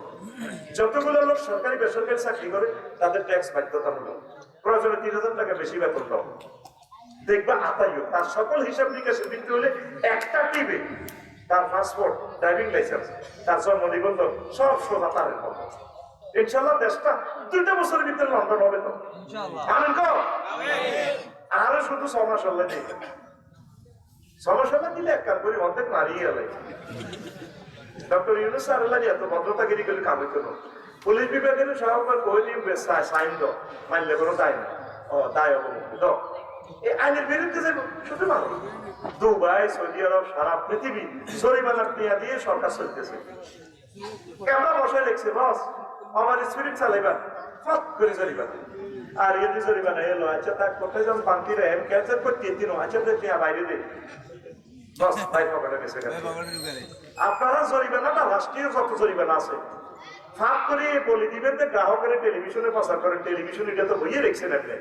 যতগুলো লোক সরকারি বেসরকারি চাকরি করে তাদের ট্যাক্স বাধ্যতামূলক, প্রয়োজনে 3,000 টাকা বেশি বেতন দাও, দেখবা আতাইও তার সকল হিসাব নিকাশের বৃদ্ধি হলে একটা টিভি, তার পাসপোর্ট, ড্রাইভিং লাইসেন্স, তার জন্ম নিবন্ধন সব সোজা তারের মতো। ইনশাল্লাহ দেশটা 2 বছরের ভিতরে লন্ডন হবে তো, আমিন কও আরো শুধু 6 মাস হলে নেই, 6 মাস হলে দিলে এক কাম করি অর্ধেক মারিয়ে গেলে। ডক্টর ইউনুস স্যার এত ভদ্রতাগিরি করে কাম হইতো না, পুলিশ বিভাগের সহকার কই দিবে সাইন দাও, মানলে কোনো দায় না, ও দায় অবমুক্তি দাও, এই আইনের বিরুদ্ধে যাবো শুধু মানুষ। দুবাই, সৌদি আরব, সারা পৃথিবী জরিমানার টিয়া দিয়ে সরকার চলতেছে। ক্যামেরা বসায় লিখছে বস আমার স্পিরিট চালাইবা ফট করে জরিমানা, আর এদি জরিমানা এলো, আচ্ছা তার কোথায় যখন বান্তিরা এম ক্যান্সার করতে দিন, আচ্ছা তো টিয়া বাইরে দে বস ভাই পকেটে গেছে। আপনারা জরিমানাটা রাষ্ট্রীয় যত জরিমানা আছে ফাঁক করে বলে দিবেন যে গ্রাহকের টেলিভিশনে প্রচার করেন, টেলিভিশন এটা তো বইয়ে রেখেছেন আপনি,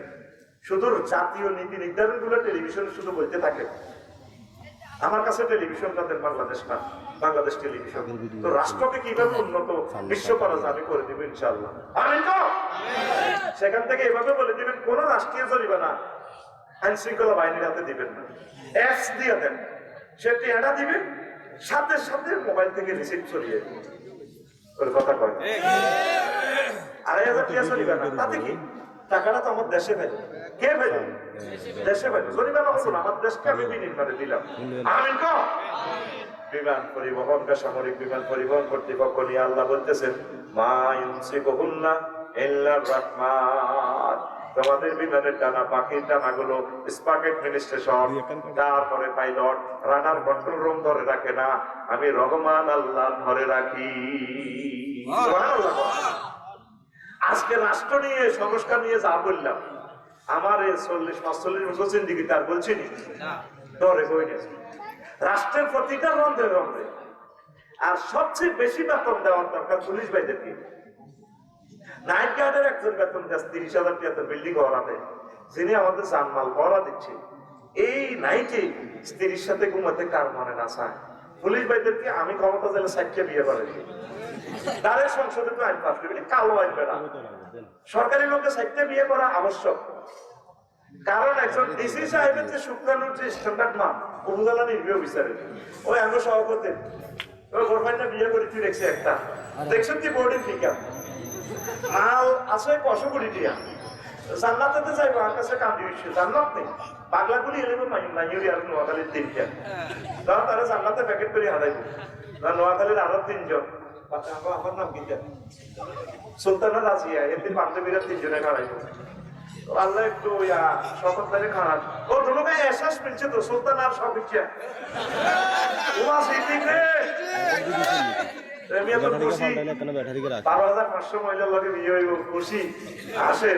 শুধু জাতীয় নীতি নির্ধারণ গুলো টেলিভিশনে শুধু বলতে থাকে। আমার কাছে টেলিভিশনটা দেন বাংলাদেশ না, বাংলাদেশ টেলিভিশন, তো রাষ্ট্রকে কিভাবে উন্নত বিশ্ব করা যাবে করে দিবেন ইনশাআল্লাহ, আমিন তো। সেখান থেকে এভাবে বলে দিবেন কোন রাষ্ট্রীয় জরিমানা আইন শৃঙ্খলা বাহিনীর হাতে দিবেন না, এক্স দিয়ে দেন, সেটি এটা দিবেন, সাথে সাথে মোবাইল থেকে রিসিভ চলিয়ে ওর কথা কয় 2,500 টাকা জরিমানা, তাতে কি টাকাটা তো আমার দেশে ফেলে, কে ফেলে দেশে ফেলে, জরিমানা হলো না, আমার দেশকে আমি বিনির্মাণে দিলাম, আমিন কো। বিমান পরিবহন, বেসামরিক বিমান পরিবহন কর্তৃপক্ষ নিয়ে আল্লাহ বলতেছেন মা ইউমসিকুহুন্না ইল্লার রাহমান, তোমাদের বিমানের ডানা, পাখির ডানাগুলো স্পাকেট মিনিস্ট্রেশন, তারপরে পাইলট, রাডার কন্ট্রোল রুম ধরে রাখে না, আমি রহমান আল্লাহ ধরে রাখি। আজকে রাষ্ট্র নিয়ে সংস্কার নিয়ে যা বললাম, আমার এই 40-45 বছর জিন্দিগি তার বলছি না, ধরে বই না, রাষ্ট্রের প্রতিটা রন্ধ্রে রন্ধ্রে, আর সবচেয়ে বেশি বেতন দেওয়ার দরকার পুলিশ ভাইদেরকে। নাইট গার্ডের একজন বেতন 30,000 টাকা বিল্ডিং ভাড়াতে, যিনি আমাদের জানমাল ভাড়া দিচ্ছে, এই নাইটে স্ত্রীর সাথে ঘুমাতে কার মনে না চায়? পুলিশ ভাইদেরকে আমি ক্ষমতা দিলে 60টা বিয়ে করে, ডাইরেক্ট সংসদে তো আইন পাস করবে, কালো আইন বেড়া। সরকারি লোকের সাইডে বিয়ে করা আবশ্যক, কারণ একজন ডিসি সাহেবের যে শুক্রাণুর যে স্ট্যান্ডার্ড মান উপজেলা নির্বাহী অফিসারের, ওই আঙ্গ সভাপতি ওই গোরফাইনটা বিয়ে করে তুই দেখছি একটা দেখছেন কি বোর্ডের ফিকা মাল আছে 500 কোটি টাকা, জান্নাতে যাইবো আমার কাছে কান্দি হচ্ছে, জান্নাত নেই পাগলাগুলি এলেও মাইয়ুরি আর নোয়াখালীর 3টা, ধর তারা জান্নাতে প্যাকেট করে হারাইব, নোয়াখালীর আরো 3জন, আমার নাম কি সুলতানা রাজিয়া, এতে বান্ধবীরা 3 জনে হারাইব। আল্লাহ একটু শপথ করে খারাপ ও দুটোকে এহসাস মিলছে তো সুলতান আর সব ইচ্ছা আমি এত খুশি 12,500 মহিলার লগে বিয়ে হইব, খুশি আসে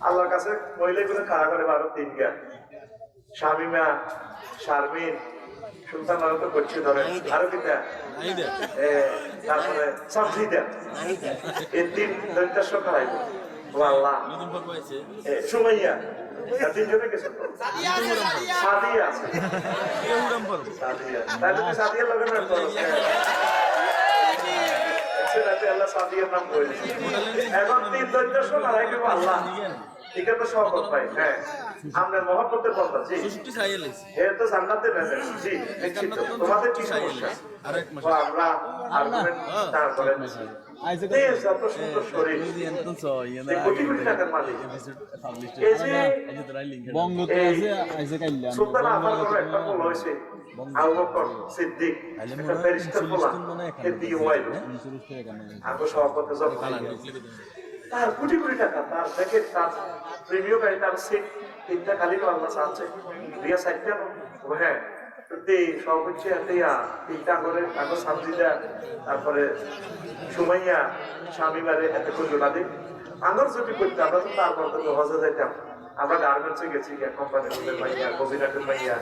আল্লাহর কাছে মহিলাগুলো খাড়া করে 12-3 গা শামিমা শারমিন সুলতান আরো তো করছে ধরে আরো কিতা তারপরে সাবজিদা এই 3 দৈত্যাস্য খাড়াইব ও আল্লাহ সুমাইয়া 3 জনে গেছে সাদিয়া আছে সাদিয়া তাহলে তো সাদিয়ার লগে না আল্লাহ সাদিয়ার নাম বলেছে এখন 3 দৈত্যাস্য খাড়াইব আল্লাহ ঠিক আছে শপথ ভাই হ্যাঁ আপনার মহব্বতের কথা জি এর তো জান্নাতে নেবেন জি নিশ্চিত তোমাদের কি সমস্যা আমরা আর্গুমেন্ট তারপরে যত সুন্দর শরীর কোটি কোটি টাকার মালিক এই যে সুলতান আমার বড় একটা বল হয়েছে আবু বকর সিদ্দিক একটা ফেরেশতা বলা হে দিয়ে হইল আগে সভাপতি জব তার কোটি কোটি টাকা তার দেখে তার প্রেমীয় গাড়ি তার সিট 3টা খালি আল্লাহ চাচ্ছে দিয়া 4টা হ্যাঁ সব হচ্ছে 3টা করে কাগজ সাবজিদা তারপরে সুমাইয়া স্বামীবারে এত করে জোড়া দিই আঙ্গর যদি করতে আমরা তো তারপর তো হজে যাইতাম, আমরা গার্মেন্টসে গেছি কোম্পানির মাইয়া কবিরাটের মাইয়া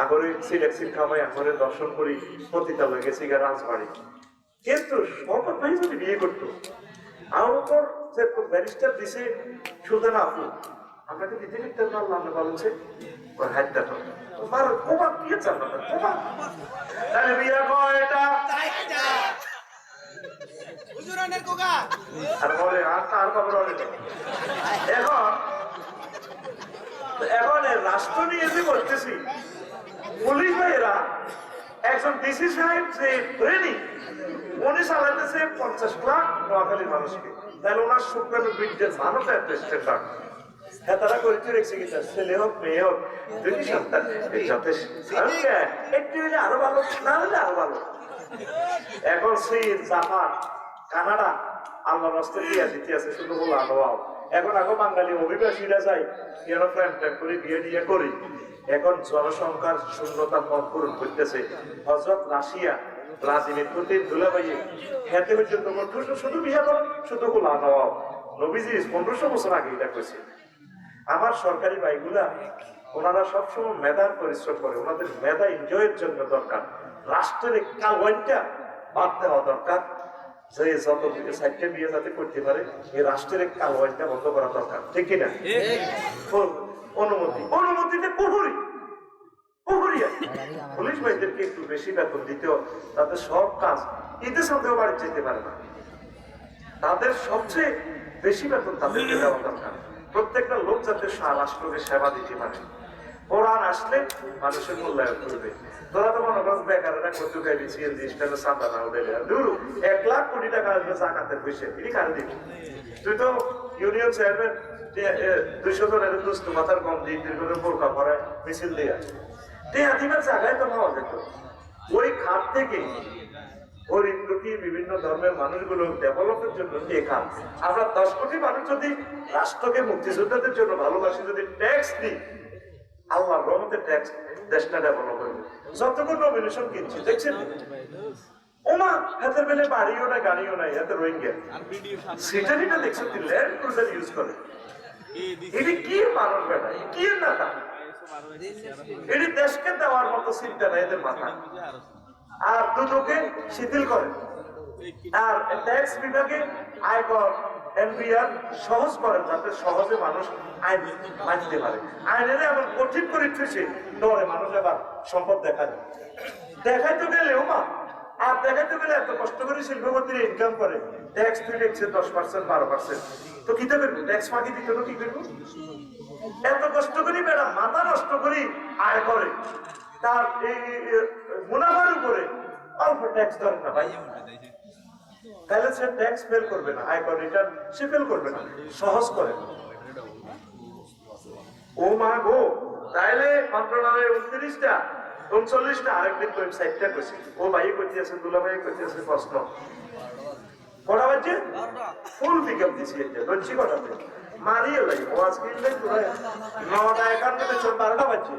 আগরে সিলেক্সিট খাওয়াই আগরে দর্শন করি পতিতালয় গেছি রাজবাড়ি, কিন্তু শপথ ভাই যদি বিয়ে করতো আমার উপর যে ব্যারিস্টার দিছে সুলতান আপু আপনাকে দিতে লিখতে পারলাম না বলছে ওর হাতটা তো তোমার কোবা কি চান না কোবা তাহলে বিয়া কয়টা হুজুরানের কোগা আর বলে আর খবর হলে এখন রাষ্ট্র নিয়ে যে বলতেছি পুলিশ ভাইয়েরা একজন ডিসি সাহেব যে ট্রেনিং উনি চালাইতেছে 50 লাখ নোয়াখালীর মানুষকে, তাহলে ওনার শুক্রাণু বৃদ্ধির মানটা একটা স্ট্যান্ডার্ড হ্যাঁ তারা করে রেখেছে কি ছেলে হোক মেয়ে হোক 2টি সন্তান যথেষ্ট একটু হলে আরো ভালো না হলে আরো ভালো। এখন চীন জাপান কানাডা আল্লাহ রাস্তা দিয়া দিতে আছে শুধু বলো আনোয়াও এখন আগো বাঙালি অভিবাসীরা যায় কেন প্ল্যান করে বিয়ে করি, এখন জনসংখ্যার শূন্যতার মত পূরণ করতেছে হজরত রাশিয়া ব্রাজিলের প্রতি দুলাভাইয়ে খেতে পর্যন্ত শুধু বিয়ে করেন শুধু বলো আনোয়াও নবীজি 1500 বছর আগে এটা করেছে। আমার সরকারি ভাইগুলা ওনারা সবসময় মেধার পরিশ্রম করে, ওনাদের মেধা এনজয়ের জন্য দরকার, রাষ্ট্রের কালওয়াইনটা বাদ দেওয়া দরকার, যে যত 4টা বিয়ে যাতে করতে পারে এই রাষ্ট্রের কালওয়াইনটা বন্ধ করা দরকার, ঠিক কিনা? অনুমতিতে পুলিশ ভাইদেরকে একটু বেশি বেতন দিতেও তাদের সব কাজ ঈদের সাথেও বাড়ি যেতে পারে না, তাদের সবচেয়ে বেশি বেতন তাদেরকে দেওয়া দরকার, প্রত্যেকটা লোক যাতে রাষ্ট্রকে সেবা দিতে পারে। কোরআন আসলে মানুষের মূল্যায়ন করবে। তোরা তো মনে কর বেকারেরা কত গাড়ি সিএনজি স্ট্যান্ডে চাঁদা না উঠে দূর 1 লাখ কোটি টাকা আসবে জাকাতের পয়সা তিনি কারে দিবি? তুই তো ইউনিয়ন চেয়ারম্যান 200 জনের দুস্থ মাথার কম দিয়ে দীর্ঘদিন বোরকা পরায় মিছিল দিয়ে দিবার জায়গায় তো পাওয়া যেত। ওই খাত থেকে গরিব দুঃখী বিভিন্ন ধর্মের মানুষগুলো ডেভেলপের জন্য এই খাত, আমরা 10 কোটি মানুষ যদি রাষ্ট্রকে মুক্তিযোদ্ধাদের জন্য ভালোবাসি, যদি ট্যাক্স দিই আল্লাহর রহমতে ট্যাক্স দেশটা ডেভেলপ করবে। যতক্ষণ নমিনেশন কিনছি দেখছেন ওমা হাতের বেলে বাড়িও না গাড়িও নাই, হাতে রোহিঙ্গা সিটারিটা দেখছেন ল্যান্ড ক্রুজার ইউজ করে, এটি কি মানুষ বেটা কি নেতা, এটি দেশকে দেওয়ার মতো চিন্তা নাই এদের মাথায়। আর দুদকে শিথিল করে, আর ট্যাক্স বিভাগে আয়কর এনবিআর সহজ করেন যাতে সহজে মানুষ আইন মানতে পারে। আইনের এমন কঠিন করে ঠুসে ডরে মানুষ আবার সম্পদ দেখায় তো গেলেও মা আর দেখাতে গেলে এত কষ্ট করে শিল্পপতির ইনকাম করে, ট্যাক্স তুই দেখছে 10%, 12%, তো কি করবো? ট্যাক্স ফাঁকি দিতে কি করবো? এত কষ্ট করি বেড়া মাথা নষ্ট করি আয় করে, তার এই মুনাফার উপরে অল্প ট্যাক্স ধরে না ভাই, তাহলে সে ট্যাক্স ফেল করবে না, আয়কর রিটার্ন সে ফেল করবে না, সহজ করে। ও মা গো, তাইলে মন্ত্রণালয়ে 29টা 39টা, আরেকদিন ওয়েবসাইটটা করছি, ও ভাই করতে আছে, দুলা ভাই করতে আছে প্রশ্ন, কটা বাজছে? ফুল পিক আপ দিছি, বলছি কটাতে মারিয়ে ভাই ও আজকে 9:51 চল 12টা বাজছে,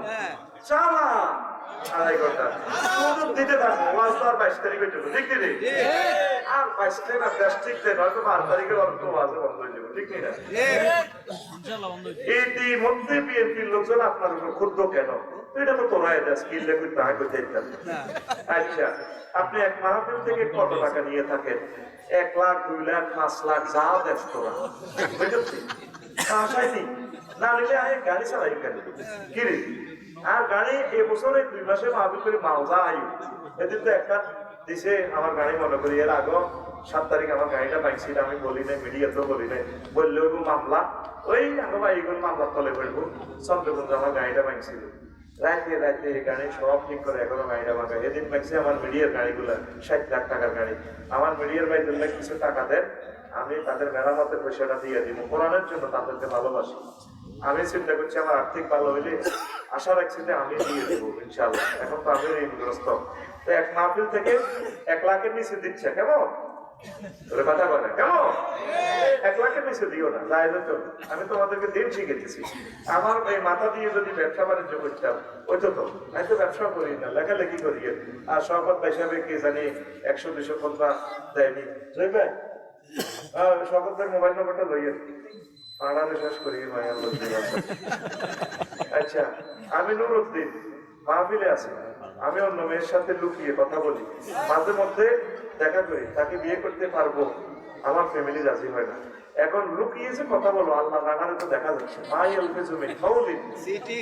চালা 2.5 ঘন্টা সুযোগ দিতে থাকবো। ওয়াজ তো আর 22 তারিখে চলবে, ঠিক নেই? আর 22 তারিখ না 10 ঠিক নেই, হয়তো 12 তারিখে অল্প ওয়াজে বন্ধ হয়ে যাবে, ঠিক নেই না? ইতিমধ্যে বিএনপির লোকজন আপনার উপর ক্ষুব্ধ কেন? এটা তো তোরা এটা স্কিল লেখুন না করতে দিতাম। আচ্ছা, আপনি এক মাহফিল থেকে কত টাকা নিয়ে থাকেন? 1 লাখ, 2 লাখ, 5 লাখ, যা দেখ তোরা, বুঝলি? আশাই না নিলে আয় গাড়ি চালাই কেন? কি রে? আর গাড়ি এবছরে 2 মাসে মাহফিল করে মালদা আয়ু, এদিন তো একটা দিছে আমার গাড়ি, মনে করি এর আগে 7 তারিখ আমার গাড়িটা পাইছিল, আমি বলি নাই, মিডিয়াতেও বলি নাই, বললে ওই মামলা, ওই আমার ভাইগুলো মামলার তলে পড়বো, চন্দ্রগঞ্জ আমার গাড়িটা পাইছিল, রাতে রাতে গাড়ি সব ঠিক করে এখনো গাড়িটা ভাঙা। এদিন পাইছে আমার মিডিয়ার গাড়িগুলো 60 লাখ টাকার গাড়ি, আমার মিডিয়ার ভাই ধরলে কিছু টাকা দেন, আমি তাদের মেরামতের পয়সাটা দিয়ে দিব, কোরআনের জন্য তাদেরকে ভালোবাসি। আমি চিন্তা করছি আমার আর্থিক ভালো হইলে আশা রাখছি যে আমি দিয়ে দেবো ইনশাল্লাহ। এখন তো আমি ঋণগ্রস্ত, তো এক মাহফিল থেকে 1 লাখের নিচে দিচ্ছে, কেমন কথা বলে? কেমন 1 লাখের নিচে দিও না, যাই তো আমি তোমাদেরকে দিন শিখে দিচ্ছি। আমার এই মাথা দিয়ে যদি ব্যবসা বাণিজ্য করতাম, ওই তো আমি তো ব্যবসা করি না, লেখালেখি করি, আর শপথ হিসাবে কে জানি 100-200 ফোনটা দেয়নি, জয় ভাই শপথের মোবাইল নম্বরটা লইয়েন, পাড়ারে শেষ করি ভাই। আচ্ছা, আমি নুরুদ্দিন মাহফিলে আছি, আমি অন্য মেয়ের সাথে লুকিয়ে কথা বলি, মাঝে মধ্যে দেখা করি, তাকে বিয়ে করতে পারবো, আমার ফ্যামিলি রাজি হয় না, এখন লুকিয়ে যে কথা বলো, আল্লাহ রাগারে তো দেখা যাচ্ছে। মাই আলফিজু মিন কাউলিন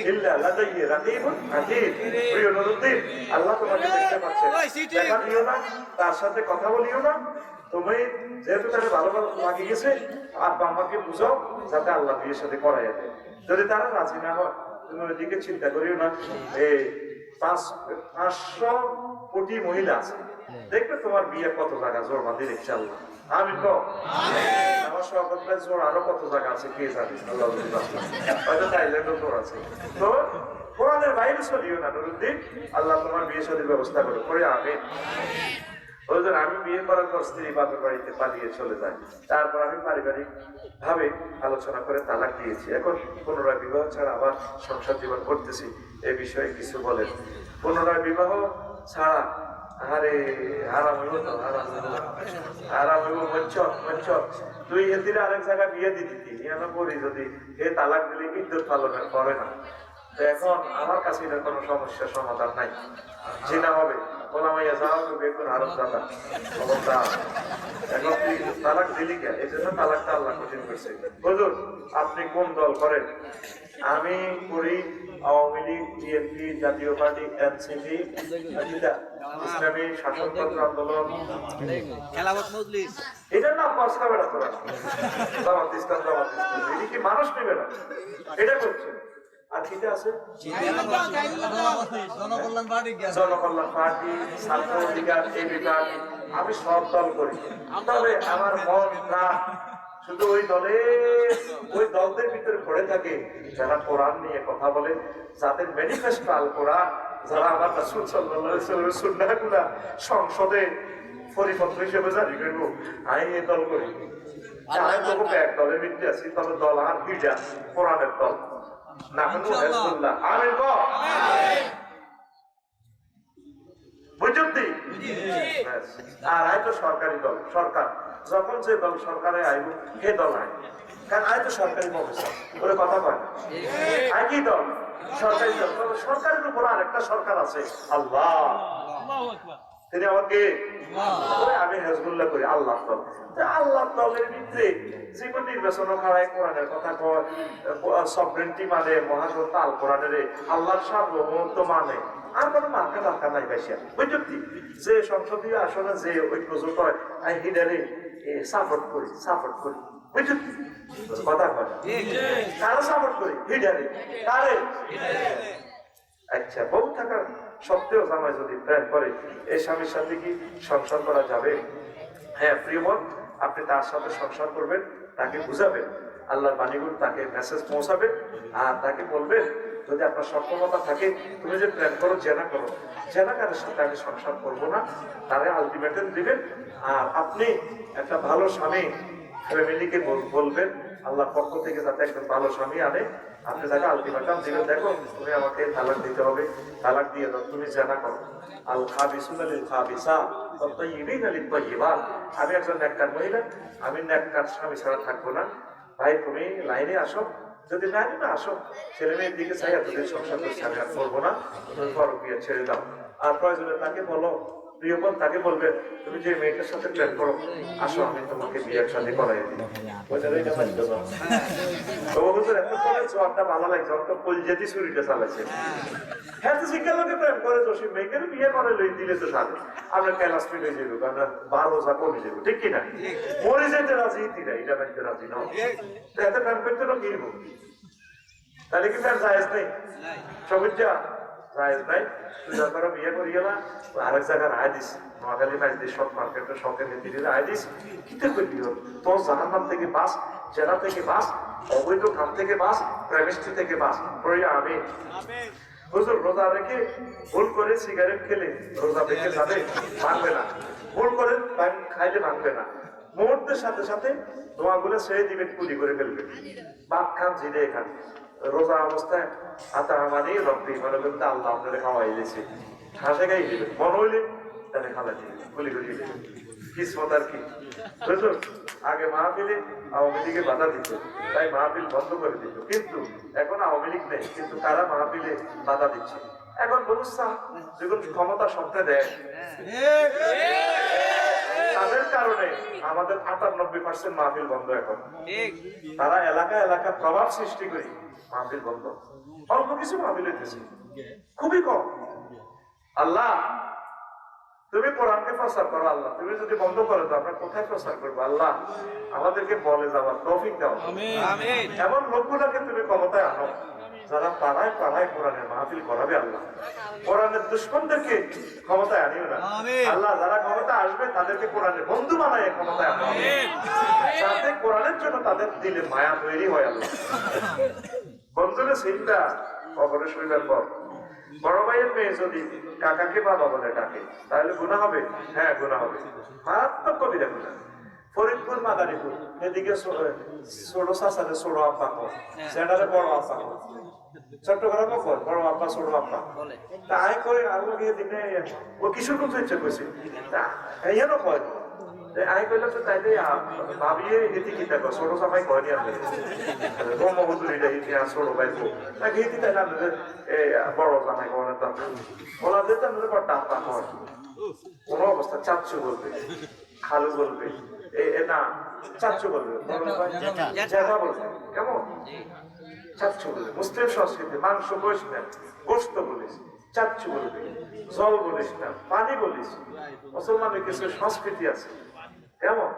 ইল্লা লাদাইহি রাকিবুন আতীদ। প্রিয় নুরুদ্দিন, আল্লাহ তোমাকে দেখতে পাচ্ছে, দেখা দিও না, তার সাথে কথা বলিও না, তুমি যেহেতু তাকে ভালো লাগে গেছে, আর আমাকে বুঝাও যাতে আল্লাহ বিয়ের সাথে করাইয়া দেয়। যদি তারা রাজি না হয়, তুমি ওইদিকে চিন্তা করিও না, এই 500 কোটি মহিলা আছে, দেখবে তোমার বিয়ে কত জায়গা জোর বাঁধি রেখে আল্লাহ। আমি তো আমার সহকর্মীর জোর আরো কত জায়গা আছে কে জানি, আল্লাহ হয়তো থাইল্যান্ডও জোর আছে। তো কোরআনের বাইরে চলিও না নুরুদ্দিন, আল্লাহ তোমার বিয়ে শাদীর ব্যবস্থা করে আমিন। আমি বিয়ে করার পর স্ত্রী বাপের বাড়িতে পালিয়ে চলে যায়, তারপর আমি পারিবারিক ভাবে আলোচনা করে তালাক দিয়েছি, এখন পুনরায় বিবাহ ছাড়া আবার সংসার জীবন করতেছি, এ বিষয়ে কিছু বলেন। পুনরায় বিবাহ ছাড়া আরে আরাম হইব তো, আরাম হইব মচ্ছ তুই এদিকে আরেক জায়গায় বিয়ে দিতি, আমি বলি যদি এ তালাক দিলে ইজ্জত পালন করে না, তো এখন আমার কাছে এটার কোনো সমস্যার সমাধান নাই, জিনা হবে ওলামাইয়া যাও বেগুন আরব দাদা অবস্থা, এখন তুই তালাক দিলি কেন? এই জন্য তালাকটা আল্লাহ কঠিন করছে। হুজুর আপনি কোন দল করেন? আমি করি আওয়ামী লীগ, বিএনপি, জাতীয় পার্টি, এনসিপি, ইসলামী শাসনতন্ত্র আন্দোলন, এটার নাম পাঁচটা বেড়া তোরা জামাত ইসলাম, জামাত ইসলাম, এটা কি মানুষ নেবে না? এটা করছে। আর কিটা আছে জনকল্যাণ পার্টি, ছাত্র অধিকার, এবি পার্টি, আমি সব দল করি, তবে আমার মন না শুধু ওই দলদের ভিতরে পড়ে থাকে যারা কোরআন নিয়ে কথা বলে, যাদের ম্যানিফেস্টো আল কোরআন, যারা আমার রাসূল সাল্লাল্লাহু আলাইহি ওয়াসাল্লামের সুন্নাহগুলো সংসদে পরিপত্র হিসেবে জারি করব, আমি এই দল করি। আমি তো এক দলের ভিত্তি আছি, তবে দল আর দুইটা, কোরআনের দল সরকারি দল, সরকার যখন যে দল সরকারে আইব সে দল আইব, কারণ আয় তো সরকারি প্রফেসর বলে কথা কয় না, আয় কি দল? সরকারি দল। তবে সরকারের উপর আরেকটা সরকার আছে, আল্লাহ। তিনি আমাকে আমি হেজবুল্লাহ করি আল্লাহ দল। আল্লাহ দলের ভিতরে যে কোনো নির্বাচন খাড়ায় কোরআনের কথা কয়, সভরেন্টি মানে মহাগ্রন্থ আল কোরআনের আল্লাহর সার্বভৌমত্ব মানে, আর কোনো মার্কা দরকার নাই বেশিয়া বুঝলি। যে সংসদীয় আসনে যে ঐক্য জোট হয় আমি হিডারে সাপোর্ট করি বুঝলি, কথা কয় কারো সাপোর্ট করি হিডারে কারে। আচ্ছা, বউ থাকার সত্ত্বেও জামাই যদি প্রেম করে এই স্বামীর সাথে কি সংসার করা যাবে? হ্যাঁ প্রিয় বোন, আপনি তার সাথে সংসার করবেন, তাকে বুঝাবেন, আল্লাহর বাণীগুলো তাকে মেসেজ পৌঁছাবেন, আর তাকে বলবেন যদি আপনার সক্ষমতা থাকে তুমি যে প্রেম করো জেনাকারের সাথে আমি সংসার করবো না, তারে আলটিমেটাম দিবেন। আর আপনি একটা ভালো স্বামী ফ্যামিলিকে বলবেন আল্লাহর পক্ষ থেকে যাতে একজন ভালো স্বামী আনে। আপনি তাকে আলটিমেটাম দিবেন, দেখো তুমি আমাকে তালাক দিতে হবে, তালাক দিয়ে দাও, তুমি জেনা করো। আল খাবিসুনা লিল খাবিসা ওয়াত তাইয়িবিনা লিত তাইয়িবাত। আমি একজন নেককার মহিলা, আমি নেককার স্বামী ছাড়া থাকবো না। ভাই তুমি লাইনে আসো, যদি লাইনে না আসো ছেলে মেয়ের দিকে চাই তোদের সংসার করবো না, তুমি পরকীয়া ছেড়ে দাও। আর প্রয়োজনে তাকে বলো, প্রিয় বোন তাকে বলবে তুমি যে মেয়েটার সাথে প্ল্যান করো আসো আমি তোমাকে বিয়ের সাথে করাই দিই। জবাবটা ভালো লাগছে, অত কলজেতি ছুরিটা চালাচ্ছে। হ্যাঁ তো শিক্ষা লোকে প্রেম করে জসিম মেয়েকে বিয়ে করে লই দিলে তো সাথে আমরা ক্যালাস ফিট হয়ে যাবো, কারণ 12 কমে যাবো, ঠিক কিনা? মরে যেতে রাজি তিরা, এটা মানতে রাজি না, এত প্রেম করতে না কিনব, তাহলে কি প্রেম জায়েজ নেই? সবুজ জায়েজ নাই। তুই যখন বিয়ে করি গেলা আরেক জায়গায় রায় দিস, নোয়াখালী মাইজ দিস, সব মার্কেটের শখের নীতি রায় দিস, কিতে করবি? তোর জাহান্নাম থেকে বাস, জেলা থেকে বাস, অবৈধ কাম থেকে বাস, প্রেমিস্ট্রি থেকে বাস করি আমি। হুজুর রোজা রেখে ভুল করে সিগারেট খেলে রোজা রেখে যাবে, ভাঙবে না। ভুল করে খাইলে ভাঙবে না, মুহূর্তের সাথে সাথে দোয়াগুলো ছেড়ে দিবেন, কুলি করে ফেলবে। ভাত খান জিরে খান, রোজা অবস্থায় আতা আমানি রব্বি মনে করতে আল্লাহ আপনারা খাওয়াই দিয়েছে, হাসে গাই দিবেন, মনে হইলে তাহলে খাওয়া দিবেন, কুলি করে দিবেন। কিসমত আর কি বুঝুন। আগে মাহফিলে আওয়ামী লীগে বাধা দিত, তাই মাহফিল বন্ধ করে দিত, কিন্তু এখন আওয়ামী লীগ নেই, কিন্তু তারা মাহফিলে বাধা দিচ্ছে। এখন বলুস্তা যখন ক্ষমতা স্বপ্নে দেয়, তাদের কারণে আমাদের 98% মাহফিল বন্ধ। এখন তারা এলাকা এলাকা প্রভাব সৃষ্টি করি মাহফিল বন্ধ, অল্প কিছু মাহফিল হইতেছে, খুবই কম। আল্লাহ তুমি কোরআনকে প্রচার করো, আল্লাহ তুমি যদি বন্ধ করে দাও আমরা কোথায় প্রচার করবো? আল্লাহ আমাদেরকে বলে যাওয়ার তৌফিক দাও, এমন লোকগুলোকে তুমি ক্ষমতায় আনো যারা পাড়ায় পাড়ায় কোরআনের মাহফিল করাবে। আল্লাহ কোরআনের দুশ্মনদেরকে ক্ষমতায় আনিও না আল্লাহ, যারা ক্ষমতা আসবে তাদেরকে কোরআনের বন্ধু বানায় ক্ষমতায় আনো, যাতে কোরআনের জন্য তাদের দিলে মায়া তৈরি হয়। আল্লাহ বন্ধুরা চিন্তা কবরে শুইবার পর বড় ভাইয়ের মেয়ে যদি কাকাকে বাবা বলে ডাকে তাহলে গুনাহ হবে? হ্যাঁ গুনাহ হবে, মারাত্মক কবিরা গুনাহ। ফরিদপুর মাদারীপুর এদিকে ছোট চাচারে ছোট আব্বা কয়, সেটারে বড় আব্বা কয়, চট্টগ্রামও কয় বড় আব্বা ছোট আব্বা। তা আয় করে আরো গিয়ে দিনে ও কিশোর করতে ইচ্ছে করছে, তা এখানেও কয় আয় করলে তো তাইলে ভাবিয়ে হেতি কিতা কয় ছোট চাপাই কয়নি আপনি ব্রহ্মপুত্রীটা ইতিহাস ছোট ভাই তাকে হেতি তাইলে আপনাদের বড় জামাই কয় না, ওরা যেতে আপনাদের বড় আব্বা কয়, কোনো অবস্থা চাচ্ছু বলবে, খালু বলবে, না চাচ্ছু বলবে, জ্যাঠা বলবে, কেমন চাচ্ছু বলবে। মুসলিম সংস্কৃতি মাংস বলিস না, গোস্ত বলিস, চাচ্ছু বলবে, জল বলিস না, পানি বলিস। মুসলমানের কিছু সংস্কৃতি আছে কেমন।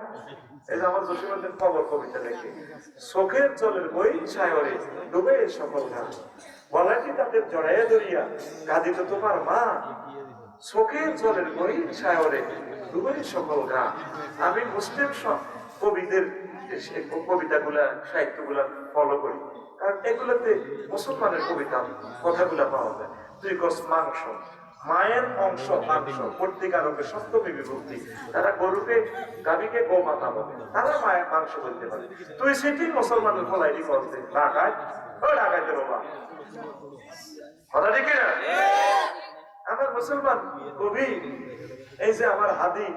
এই যে আমার জসিমুদ্দিন খবর কবিতা লেখে, চোখের জলের বই ছায়রে ডুবে সকল ঘাট, বলাটি তাদের জড়াইয়া ধরিয়া কাঁদিত তোমার মা, চোখের জলের বই ছায়রে ডুবে সকল ঘাট। আমি মুসলিম কবিদের কবিতাগুলা সাহিত্যগুলা ফলো করি, কারণ এগুলোতে মুসলমানের কবিতা কথাগুলা পাওয়া যায়। তুই কস মাংস, মায়ের অংশ মাংস, কর্তৃকারকে সপ্তমী বিভক্তি, তারা গরুকে গাভীকে গোমাতা বলে, তারা মায়ের মাংস বলতে পারে। তুই সেটি মুসলমানের ফলাইনি করতে ঢাকায়, ও ঢাকাইতে রোবা কথা ঠিক না? আমার মুসলমান কবি এই যে আমার হাদি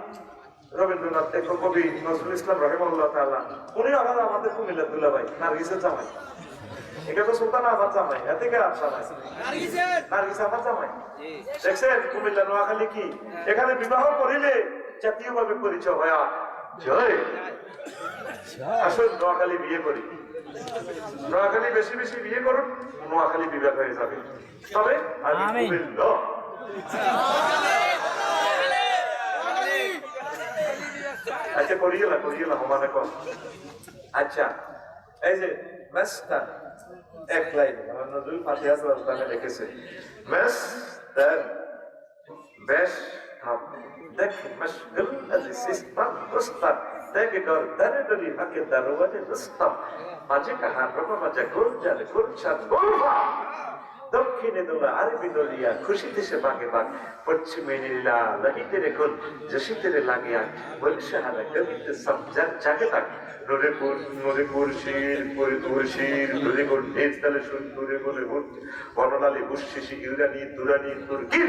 রবীন্দ্রনাথ কবি নজরুল ইসলাম রহিমাহুল্লাহ তাআলা, উনি আমাদের কুমিল্লার দুলাভাই নার্গিসের জামাই, এটা তো সুলতান আমার জামাই, এতে কে জামাই নার্গিস আমার জামাই। দেখছেন কুমিল্লা নোয়াখালী কি এখানে বিবাহ করিলে জাতীয় ভাবে পরিচয় হয়। জয় আসল নোয়াখালী বিয়ে করি, নোয়াখালী বেশি বেশি বিয়ে করুন, নোয়াখালী বিবাহ হয়ে যাবে। তবে আমি কুমিল্লা আচ্ছা করিয়ে না মানে কম। আচ্ছা এই যে মেসটা এক লাইন নজরুল ফাতিহা সুলতানে লিখেছে মেসদার বেশ থাম দেখ মশগুল আজি সিস্তাম দস্তার দেখ গর দরে দরি হাকে দরওয়াজে দস্তাম মাঝে কাহা রবা মাঝে গুলজার গুলশান গুলফা দক্ষিণে দোলা আরবি দলিয়া খুশিতে সে বাগে বাগ পশ্চিমে নীলা লহিতে রে গুল জসিতে রে লাগিয়া বলছে হারা কবিতে সব জাগে তাক নূরেপুর শির পরিপুর শির নূরেপুর নেতালে শুন নূরেপুরে বনলালি বুশিশি ইউরানি দুরানি তুর্কি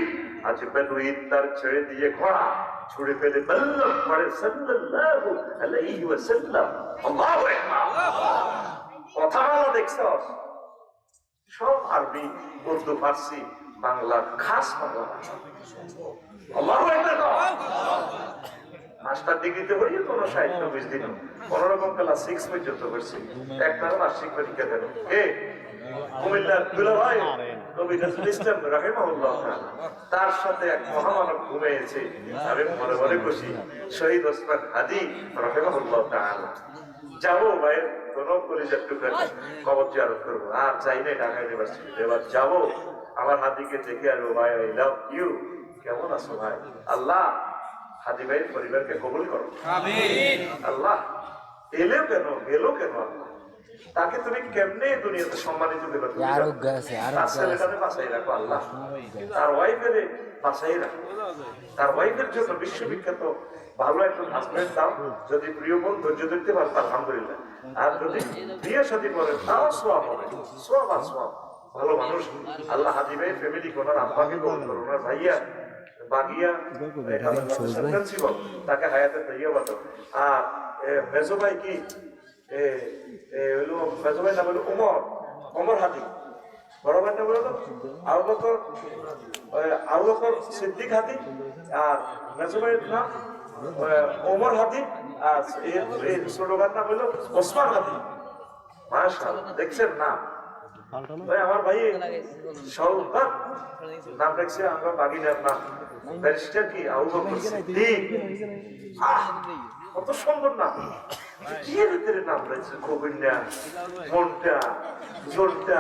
আজ বেদুইন তার ছেড়ে দিয়ে ঘোড়া ছুড়ে ফেলে বল্লভ পড়ে সাল্লাল্লাহু আলাইহি ওয়াসাল্লাম। আল্লাহু আকবার। কথা বলা দেখছস সব আরবি উর্দু ফার্সি বাংলা খাস বাংলা। আল্লাহু আকবার। মাস্টার ডিগ্রিতে হয়ে কোনো 60-20 দিন কোনোরকম ক্লাস 6 পর্যন্ত করছি, একটার বার্ষিক পরীক্ষা দেন। কুমিল্লার দুলাভাই কবি নজরুল ইসলাম রাহিমাহুল্লাহ তার সাথে এক মহামানব ঘুমিয়েছে। আমি মনে মনে খুশি শহীদ ওসমান হাদি রাহিমাহুল্লাহ তাআলা যাবো ভাইয়ের কোনো কলিজার টুকরা কবর জিয়ারত করবো, আর চাই না ঢাকা ইউনিভার্সিটিতে। এবার যাবো আমার হাদিকে দেখে আসবো। ভাই আই লাভ ইউ, কেমন আছো ভাই? আল্লাহ হাদি ভাইয়ের পরিবারকে কবুল করো আল্লাহ। এলো কেন আল্লাহ, তাকে তুমি কেমনে দুনিয়াতে সম্মানিত দেবে? তার ছেলেটাকে বাঁচাই রাখো আল্লাহ, তার ওয়াইফের বাঁচাই রাখো, তার ওয়াইফের জন্য বিশ্ববিখ্যাত ভালো একজন হাজবেন্ড দাও। যদি প্রিয় বোন ধৈর্য ধরতে পারে আলহামদুলিল্লাহ, আর যদি বিয়ে শাদী করেন তাও সোয়াব হবে, সোয়াব আর সোয়াব। ভালো মানুষ আল্লাহ হাদি ভাইয়ের ফ্যামিলি কোনার আব্বাকে কবুল করো, ওনার ভাইয়া বাগিয়া তাকে হায়াতে তৈয়বা দাও। আর মেজো ভাই কি মেজো ভাই নাম হলো ওমর হাদি, বড় ভাই নাম হলো আবু বকর সিদ্দিক হাদি, আর মেজো ভাইয়ের নাম ওমর হাদি, আর ছোট ভাইয়ের নাম হলো ওসমান হাদি। মাশাআল্লাহ, দেখছেন নাম আমার ভাই সৌভাগ নাম রাখছে, আমরা বাগিনার নাম ব্যারিস্টার কি আবু বকর সিদ্দিক। কত সুন্দর নাম, কি ভিতরে নাম রয়েছে কবিন্যা মনটা জোরটা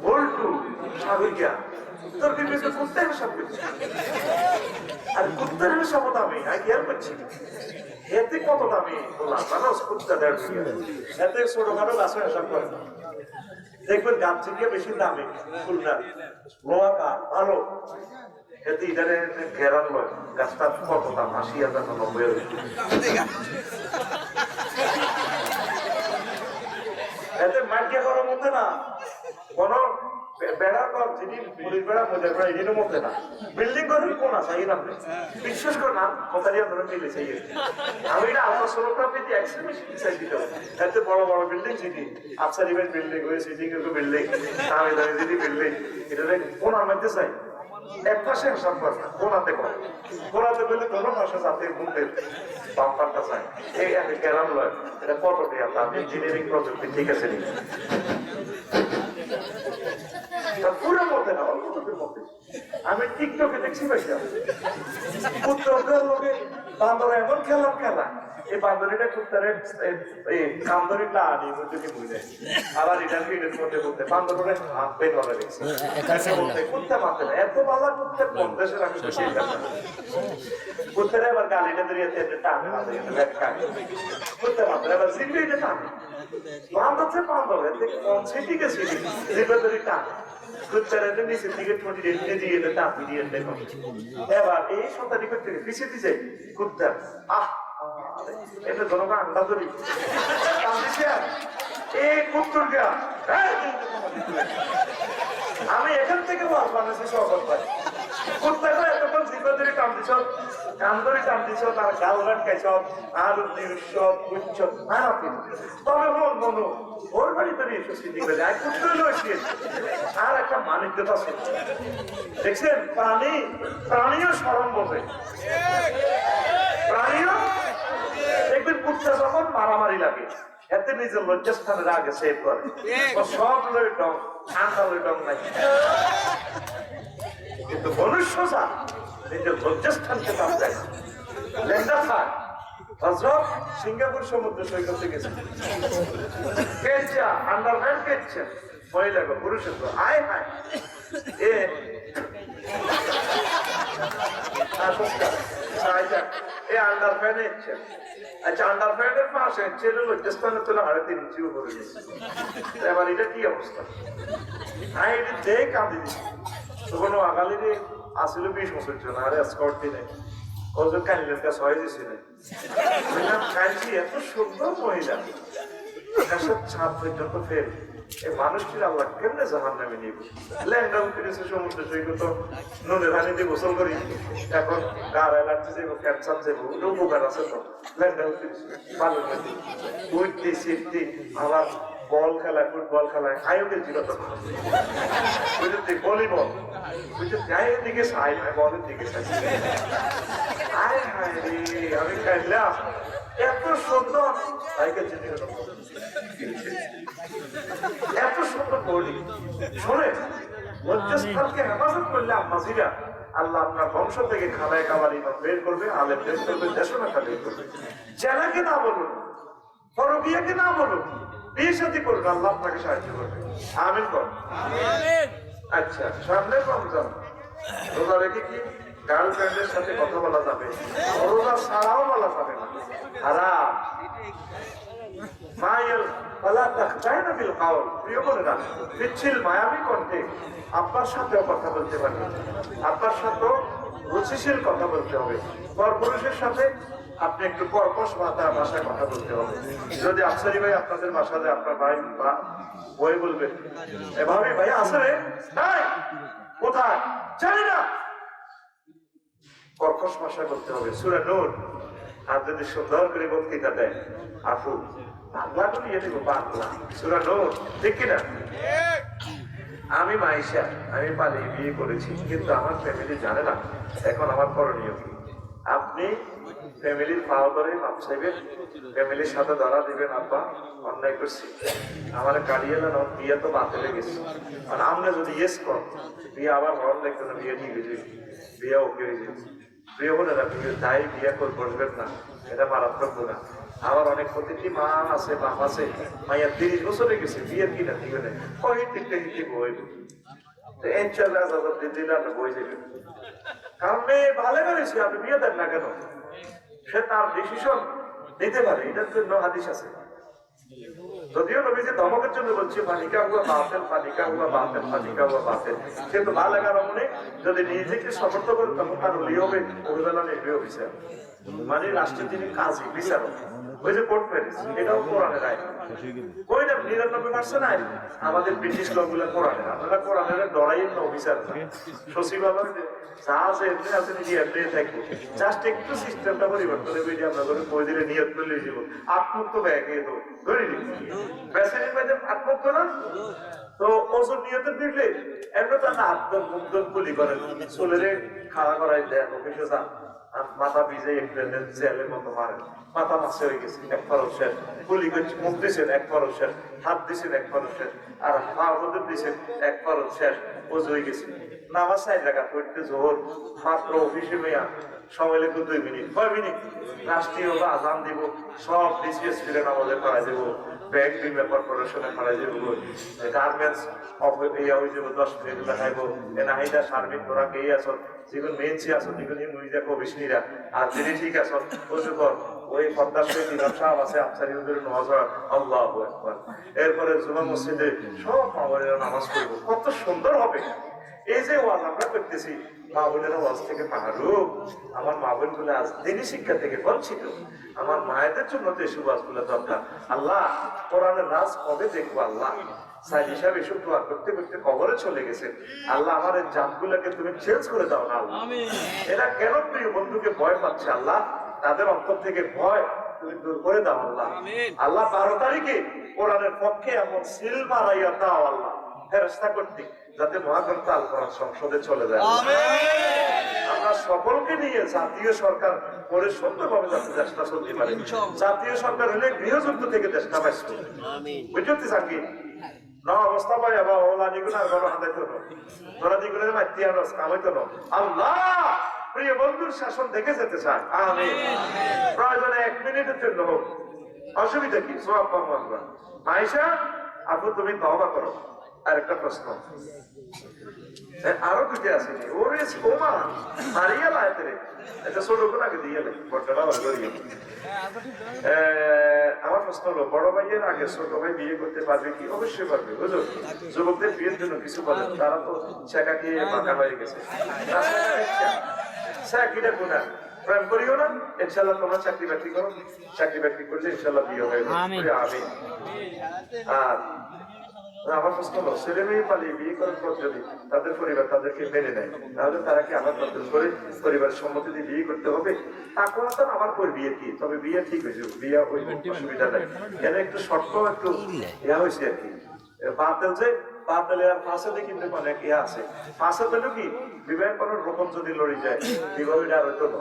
বল্টু সাগরিয়া। তোর বিবেকে কুত্তে হিসাব করছি, আর কুত্তের হিসাব দামি খেয়াল করছি। এতে কত দামি বললাম মানুষ কুত্তা 1.5 এতে ছোটখাটো গাছের হিসাব করে না। দেখবেন গাছ থেকে বেশি দামি খুলনা লোহা কাঠ ভালো, এতে ইদারে ঘেরান লয় গাছটা কত দাম 80,000 না 90,000। এতে মাইকে করার মধ্যে না কোন বেড়ার ঘর, যিনি পুলিশ বেড়া মজার বেড়া এদিনের মধ্যে না, বিল্ডিং করেন কোন আছে আপনি বিশ্বাস করে না কথাটি আপনারা মিলে চাই। আমি এটা আল্লাহ সোনোগ্রাফিতে এক্সিবিশন দিতে হবে। এতে বড় বড় বিল্ডিং যিনি আফসার ইভেন্ট বিল্ডিং হয়ে সিটিং বিল্ডিং আমি যিনি বিল্ডিং এটা কোনার মধ্যে চাই, এক পাশে হিসাব করে না কোনাতে করে, কোনাতে করলে কোনো পাশে জাতির মধ্যে বাম্পারটা চাই। এই আমি কেরাম লয় এটা কতটি আপনি ইঞ্জিনিয়ারিং প্রযুক্তি ঠিক আছে নি পুরো মধ্যে না অল্পের মধ্যে। আমি টিকটকে দেখছি ভাইয়া উত্তরের লোকে বান্দর এমন খেলা এই বান্দরিটা কুত্তারে কামদরিটা আনি যদি বুঝে আবার এটা ফিডের মধ্যে বলতে বান্দরে হাত পেন বলে দেখছি কুত্তা মারতে না এত বালা কুত্তা কোন দেশের আমি কুত্তারে আবার গালিটা ধরিয়ে টানে কুত্তা মারতে এবার সিগড়িটা টানে বান্দরছে বান্দর এতে কোন সিটিকে সিটি জিপে ধরি টানে কুত্তারে নিচের দিকে ঠোঁটি দিয়ে টাপি দিয়ে দেখো। এবার এই সন্তানি করতে পিছিয়ে দিছে কুত্তা এটা জনগণ আন্দাজ করি এই কুত্তরকে আমি এখান থেকে ওয়াজ বানাচ্ছি সহজ পাই কুত্তাটা এতক্ষণ ধরে টান দিছ, কান ধরে টান দিছ, তার গাল রাখাইছ, আর উৎসব উৎসব তবে মনো ওর বাড়ি ধরে এসে স্মৃতি করে যায় পুত্র রয়েছে আর একটা মানিক্যতা আছে। দেখছেন প্রাণীও স্মরণ বোঝে, প্রাণীও দেখবেন কুত্তা যখন মারামারি লাগে এতে নিজের লজ্জাস্থানের আগে সেভ করে, সব লই ডং ঠান্ডা লই ডং নাই, কিন্তু মনুষ্য যা নিজের লজ্জাস্থানকে দাম দেয় না। লেন্দা থাক হযরত সিঙ্গাপুর সমুদ্র সৈকতে গেছে, কেচ্ছা আন্ডারহ্যান্ড কেচ্ছা মহিলা গো পুরুষের তো আয় হায় এ আন্ডারপ্যান্ট ইচ্ছে। আচ্ছা আন্ডারপ্যান্টের পাশে ছেলে লজ্জাস্থানের তোলা 3.5 ইঞ্চি উপরে গেছে, এবার এটা কি অবস্থা? হ্যাঁ এটা দেখ কাঁদি দিচ্ছে তখন আগালিরে আসিল 20 বছর জন্য আরে স্কট দিনে ওদের কালিলের কাছে হয়ে দিয়েছিল কালছি এত সুন্দর মহিলা ছাদ পর্যন্ত ফেল এই মানুষটির আল্লাহ কেমনে জাহান নামে নিব ল্যাংডা উঠেছে সমুদ্র সৈকত নুনের হানি দিয়ে গোসল করি এখন গার অ্যালার্জি যাবো ক্যান্সার যাবো ওটা উপকার আছে তো ল্যাংডা উঠেছে ভালো নদী উঠতে শিখতে আবার বল খেলায় ফুটবল খেলায় আয়োগে ছিল তো বুঝতে ভলিবল বুঝতে যাই দিকে সাই না বলের দিকে সাই আয় হায় রে আমি খাইলাম এত সুন্দর সাইকেল চিনি এত সুন্দর বলি শোনে লজ্জাস্থানকে হেফাজত করলে আম্মাজিরা আল্লাহ আপনার বংশ থেকে খালায় খাবার ইমাম বের করবে, আলেম বের করবে, দেশনাটা বের করবে। জেলাকে না বলুন, পরকিয়াকে না বলুন, বিয়ে সাথে করবে, আল্লাহ আপনাকে সাহায্য করবে। আমিন কর। আচ্ছা সামনে রমজান, রোজা রেখে কি গার্লফ্রেন্ডের সাথে কথা বলা যাবে? রোজা ছাড়াও বলা যাবে না, হারাম। মায়ের বলা তাই না বিল কাউল, প্রিয় বোনেরা পিচ্ছিল মায়াবী কণ্ঠে আপনার সাথেও কথা বলতে পারবেন, আপনার সাথেও রুচিশীল কথা বলতে হবে। পরপুরুষের সাথে আপনি একটু কর্কশ ভাষায় কথা বলতে হবে। যদি আফসারি ভাই আপনাদের বাসাতে আপনার ভাই বা বই বলবেন এভাবে ভাই আসে রে নাই কোথায় জানি না, কর্কশ ভাষায় বলতে হবে। সূরা নূর আর যদি সুন্দর করে বক্তৃতা দেয় আপু বাংলা তো নিয়ে দেবো, বাংলা সূরা নূর, ঠিক কিনা? আমি মাইশা, আমি পালিয়ে বিয়ে করেছি কিন্তু আমার ফ্যামিলি জানে না, এখন আমার করণীয় কি? আপনি ফ্যামিলির পাওয়া ধরে মাপ চাইবেন, ফ্যামিলির সাথে ধরা দিবেন আব্বা অন্যায় করছি আমার কাড়িয়ে না বিয়ে তো বাতিলে গেছে, মানে আমরা যদি ইয়েস কর বিয়ে আবার হওয়ার দেখতে না বিয়ে ঠিক হয়ে যাবে, বিয়ে ওকে হয়ে যাবে। প্রিয় বোনেরা তাই বিয়ে করে বসবেন না, এটা মারাত্মক না। আবার অনেক প্রতিটি মা আছে বাপ আছে মাইয়া 30 বছরে গেছে বিয়ের কিনা দিবে না, কই টিকতে কি বই তো ইনশাআল্লাহ জবাব দিয়ে দিলাম না বই যাবে, কারণ মেয়ে ভালো করেছে আপনি বিয়ে দেন না কেন? সে তার ডিসিশন নিতে পারে, এটার জন্য হাদিস আছে। যদিও নবীজি ধমকের জন্য বলছে ফানিকা হুয়া বাতিল, ফানিকা হুয়া বাতিল, ফানিকা হুয়া বাতিল, কিন্তু বালেগা রমণে যদি নিজেকে সমর্থ করে তখন তার ওলি হবে অভিবেলা নেবে অফিসার, মানে রাষ্ট্রের যিনি কাজী বিচারক, ওই যে কোর্ট ম্যারেজ, এটাও কোরআনের আইন। কই না 99% আইন আমাদের ব্রিটিশ লগুলো কোরআনের, আপনারা কোরআনের ডরাইয়ের না অফিসার না সচিবালয় যা আছে এমনি আছে নিজে এমনি থাকবো, জাস্ট একটু সিস্টেমটা পরিবর্তন হবে, আমরা করে বই দিলে নিয়ত করলে যাব আত্মুক্ত ব্যাগে তো ধরে দিই প্যাসেঞ্জার বাইরে আত্মুক্ত না তো ওজন নিয়তের দিলে এমনি তো না আত্মমুগ্ধন গুলি করেন চলে খাড়া করাই দেয় অফিসে যান মাথা ভিজে জেলের মতো মারেন, মাথা মাসে হয়ে গেছে এক ফরসের গুলি করছে, মুখ দিয়েছেন এক ফরসের, হাত দিয়েছেন এক ফরসের, আর হাওয়া দিয়েছেন এক ফরস শেষ, ওজ হয়ে গেছে। নামাজ 4 রাকাত পড়তে জোহর মাত্র অফিসে মেয়া সময় লাগবে 2 মিনিট, 6 মিনিট রাষ্ট্রীয় বা আজান দিব, সব ডিসিএস ফিরে নামাজে করাই দেবো, ব্যাংক বিমা কর্পোরেশনে করাই দেবো, গার্মেন্টস ইয়া হয়ে যাবো 10 মিনিট দেখাইবো, এনাহিদা সার্বিক তোরা কে আছো যেগুলো মেনছি আছো যেগুলো মুই দেখো বিষ্ণীরা আর যিনি ঠিক আছো ওজুকর ওই পদ্মার সহিত ইমাম সাহেব আছে আফসারি হুজুরের নামাজ হয় আল্লাহু আকবার, এরপরে জুমা মসজিদে সব মা বোনেরা নামাজ পড়বো, কত সুন্দর হবে। এই যে ওয়াজ আমরা করতেছি মা বোনেরা ওয়াজ থেকে মাহরুম, আমার মা বোন গুলো আজ দিনই শিক্ষা থেকে বঞ্চিত, আমার মায়েদের জন্য তো এসব ওয়াজ গুলো দরকার। আল্লাহ কোরআনের রাজ কবে দেখবো আল্লাহ, সাইদ হিসাব এসব দোয়া করতে করতে কবরে চলে গেছেন। আল্লাহ আমার এই জাতগুলোকে তুমি চেঞ্জ করে দাও না আল্লাহ। এরা কেন প্রিয় বন্ধুকে ভয় পাচ্ছে আল্লাহ? তাদের অন্তর থেকে ভয় তুমি দূর করে দাও আল্লাহ। আল্লাহ 12 তারিখে কোরআনের পক্ষে এমন সিল মারাইয়া দাও আল্লাহ ফেরেশতা কর্তৃক, যাতে মহাগ্রন্থ আল কোরআন সংসদে চলে যায়। আমরা সকলকে নিয়ে জাতীয় সরকার করে সুন্দরভাবে যাতে দেশটা চলতে পারে। জাতীয় সরকার হলে গৃহযুদ্ধ থেকে দেশটা বাঁচবে। বুঝতে চাকি না অবস্থা পাই আবার ওলা নিগুনা গণ হাতাইতো না, তোরা দিগুনের মাইতি আনস কামাইতো না। আল্লাহ প্রিয় বন্ধুর শাসন দেখে যেতে চায়। আমিন। প্রয়োজনে 1 মিনিটের জন্য হোক, অসুবিধা কি? সওয়াব পাবো আমরা। মাইশা আপু তুমি তওবা করো। আরেকটা প্রশ্ন, আরো দুটি আছে ওরে ওমা মারিয়া লাইতে রে, এটা ছোট করে আগে দিয়ে লে বড়টা ভালো করিয়ে। আমার প্রশ্ন হলো, বড় ভাইয়ের আগে ছোট ভাই বিয়ে করতে পারবে কি? অবশ্যই পারবে। বুঝলো, যুবকদের বিয়ের জন্য কিছু বলেন, তারা তো ছেঁকা খেয়ে মাথা হয়ে গেছে। কিটা গুণা প্রেম করিও না, ইনশাল্লাহ তোমরা চাকরি বাকরি করো, চাকরি বাকরি করলে ইনশাল্লাহ বিয়ে হয়ে যাবে। আমি আর আমার প্রশ্ন হলো, ছেলে মেয়ে পালিয়ে বিয়ে করার পর যদি তাদের পরিবার তাদেরকে মেনে নেয়, তাহলে তারা কি আবার নতুন করে পরিবারের সম্মতি দিয়ে বিয়ে করতে হবে? তারপর তো আমার পর বিয়ে কি, তবে বিয়ে ঠিক হয়েছে, বিয়ে ওই অসুবিধা নাই। কেন একটু শর্ত একটু ইয়া হয়েছে আর কি, বাতিল যে বাতিল আর ফাঁসাতে কিন্তু অনেক ইয়া আছে। ফাঁসাতে কি বিবাহের কোনো রকম যদি লড়ি যায় বিবাহটা আর হইতো না।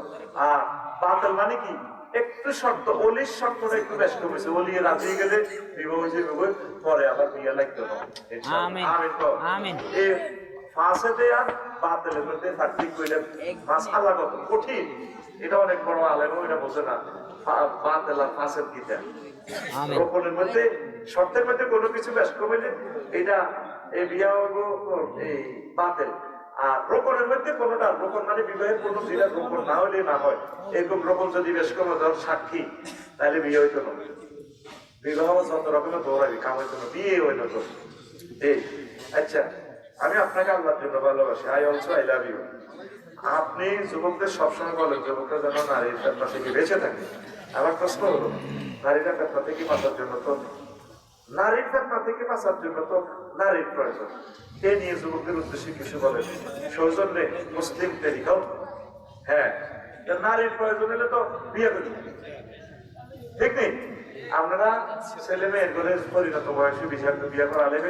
আর বাতিল মানে কি একটু শর্ত, অলির শর্তটা একটু বেশ কমেছে, অলি রাজি গেলে বিবাহ হয়েছে, বিবাহ পরে আবার বিয়ে লাগতো না। আমিন। এই ফাঁসাতে আর বাতিলের মধ্যে পার্থক্য কইলে মাসআলা কত কঠিন, এটা অনেক বড় আলেম এটা বোঝে না। বাতিল আর ফাঁসের কিটা রোপণের মধ্যে শর্তের মধ্যে কোনো কিছু বেশ কমেলে এটা এই বিয়া হইব এই বাতিল। আর রোপণের মধ্যে কোনোটা রোপণ মানে বিবাহের কোনো যেটা রোপণ না হলে না হয়, এরকম রোপণ যদি বেশ কমে ধর সাক্ষী, তাহলে বিয়ে হইতো না। বিবাহ যত রকমের দৌড়াবি কাম হইতো না, বিয়ে হইল তো এই। আচ্ছা, আমি আপনাকে আল্লাহর জন্য ভালোবাসি, I also I love you. আপনি যুবকদের সবসময় বলেন যুবকরা যেন নারীর ফেতনা থেকে বেঁচে থাকে। আমার প্রশ্ন হলো, নারীরা ফেতনা থেকে বাঁচার জন্য তো নারীর ফেতনা থেকে বাঁচার জন্য তো নারীর প্রয়োজন। এ নিয়ে যুবকদের উদ্দেশ্যে কিছু বলেন সৌজন্যে মুসলিম তরিকাও। হ্যাঁ, নারীর প্রয়োজন হলে তো বিয়ে করি, ঠিক নেই? আপনারা ছেলে মেয়ের করে পরিণত বয়সে বিয়ে করা নেবে,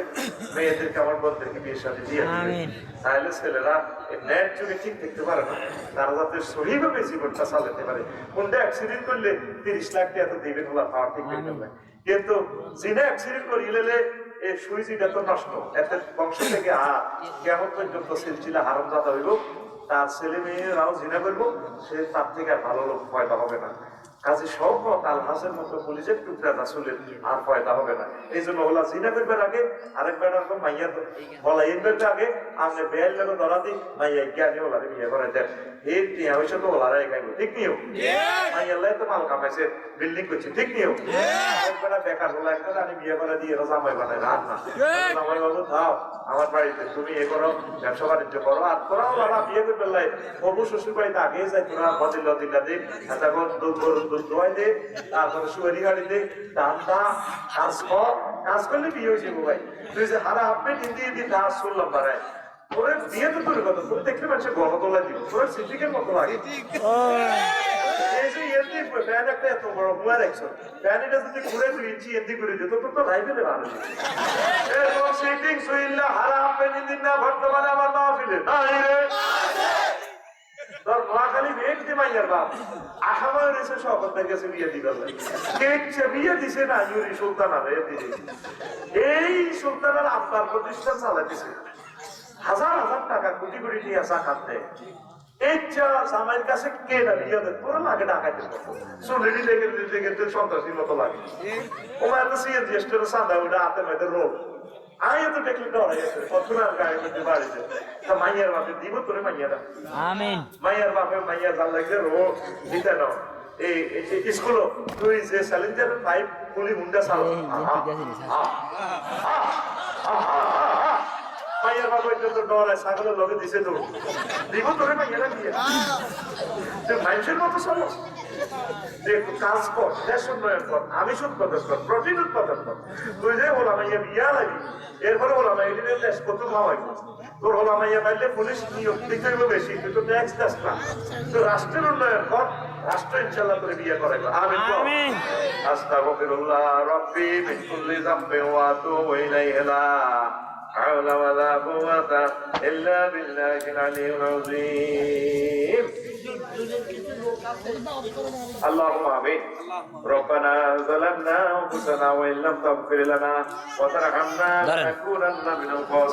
মেয়েদেরকে আমার বোনদেরকে বিয়ের সাথে দিয়ে দেবেন, তাহলে ছেলেরা নেট যুগে ঠিক দেখতে পারে না, তারা যাতে সহিভাবে জীবনটা চালাতে পারে। কোনটা অ্যাক্সিডেন্ট করলে 30 লাখ টাকা তো দিবেন হলো পাওয়ার ঠিক দেখতে পারে, কিন্তু জিনা অ্যাক্সিডেন্ট করিলে এই সুইজিটা তো নষ্ট, এতে বংশ থেকে কেমন পর্যন্ত সিলসিলা হারামজাদা হইব, তার ছেলে মেয়েরাও জিনা করবো, সে তার থেকে আর ভালো লোক পয়দা হবে না। কাজে শওকত আল হাসের মতো পুলিশের টুকরা রাসূলের আর পয়দা হবে না। এই জন্য ওলা জিনা করবার আগে আরেকবার এরকম মাইয়া বলা এনবার আগে আপনি বেল লাগো ধরা দিই মাইয়া জ্ঞানী ওলারে বিয়ে করে দেন, এই টিয়া হয়েছে তো ওলারে গাইব, ঠিক নিও? মাইয়া লাই তো মাল কামাইছে, বিল্ডিং করছে, ঠিক নিও? একবার বেকার হলো একটা আমি বিয়ে করে দিয়ে জামাই বানাই না, আর না জামাই বাবু দাও আমার বাড়িতে, তুমি এ করো, ব্যবসা বাণিজ্য করো, আর তোরাও বাবা বিয়ে করবে লাই প্রভু শ্বশুর বাড়িতে আগে যাই, তোরা বদিল দিলা দে, এখন দোয়াই দে, তারপরে সুয়ারি গাড়ি দে, দান্দা কাজ করলে বিয়ে হয়েছে ভাই। তুই যে হারা হাফে দিয়ে দিয়ে কাজ শুনলাম বাড়ায়, তোর বিয়ে তো তোর কথা, তোর দেখলে মানুষের গণতলা দিব, তোর সিটিকের মতো লাগে। এই যে এমনি ফ্যান একটা এত বড় হুয়া দেখছো, ফ্যান এটা যদি ঘুরে 2 ইঞ্চি এমনি করে দিত তোর তো রাইফেলে ভালো। এরপর সিটিং সুইল্লা হারা হাফে দিন না বর্তমানে আমার মাহফিলে নাই রে। তোর নোয়াখালী ব্যক্তি মাইয়ার বাপ আসামায় রয়েছে শপথের কাছে বিয়ে দিবে, কেকছে বিয়ে দিছে না ইউরি সুলতানা এই সুলতানার আপনার প্রতিষ্ঠান চালাইতেছে, হাজার হাজার টাকা কোটি কোটি নিয়ে আসা খাতে। এই জামাইয়ের কাছে কে না বিয়ে দেয়, তোরা লাগে ডাকাইতে চুলেটি লেগে গেতে সন্ত্রাসীর মতো লাগে। ওমার তো সিএনজি স্টোরে সাদা ওটা হাতে মাইতে রোগ আমিও তো দেখলে ডরাই গেছে, প্রথমে আর গায়ে মধ্যে বাড়িতে মাইয়ার বাপে দিব তোরে মাইয়ারা। আমিন। মাইয়ার বাপে মাইয়া জাল লাগছে রো দিতে নাও। এই স্কুল তুই যে স্যালেঞ্জার পাইপ গুলি মুন্ডা চাল মাইয়ার বাপে তো ডরায়, ছাগলের লগে দিছে তো দিব তোরে মাইয়ারা দিয়ে তুই মানুষের মতো চলো। কাজ কর, দেশ উন্নয়ন কর, আমি উৎপাদন কর, প্রোটিন উৎপাদন কর। তুই যে বলা মাইয়া বিয়া লাগি এরপরে ওলামা এদিনের দেশ কত খাওয়াই তোর ওলামা ইয়া পাইলে পুলিশ নিয়োগ দিতে হবে বেশি তুই তো ট্যাক্স দাস না তো রাষ্ট্রের উন্নয়ন কর রাষ্ট্র ইনশাল্লাহ করে বিয়ে করাইবো আমিন আস্তাগফিরুল্লাহ রাব্বি মিন কুল্লি যামবিন ওয়া আতুবু ইলাইহি লা হাওলা ওয়ালা কুওয়াতা ইল্লা বিল্লাহিল আলিয়্যিল আযীম اللهم آمين ربنا ظلمنا أنفسنا وإن لم تغفر لنا وترحمنا لنكونن من الخاسرين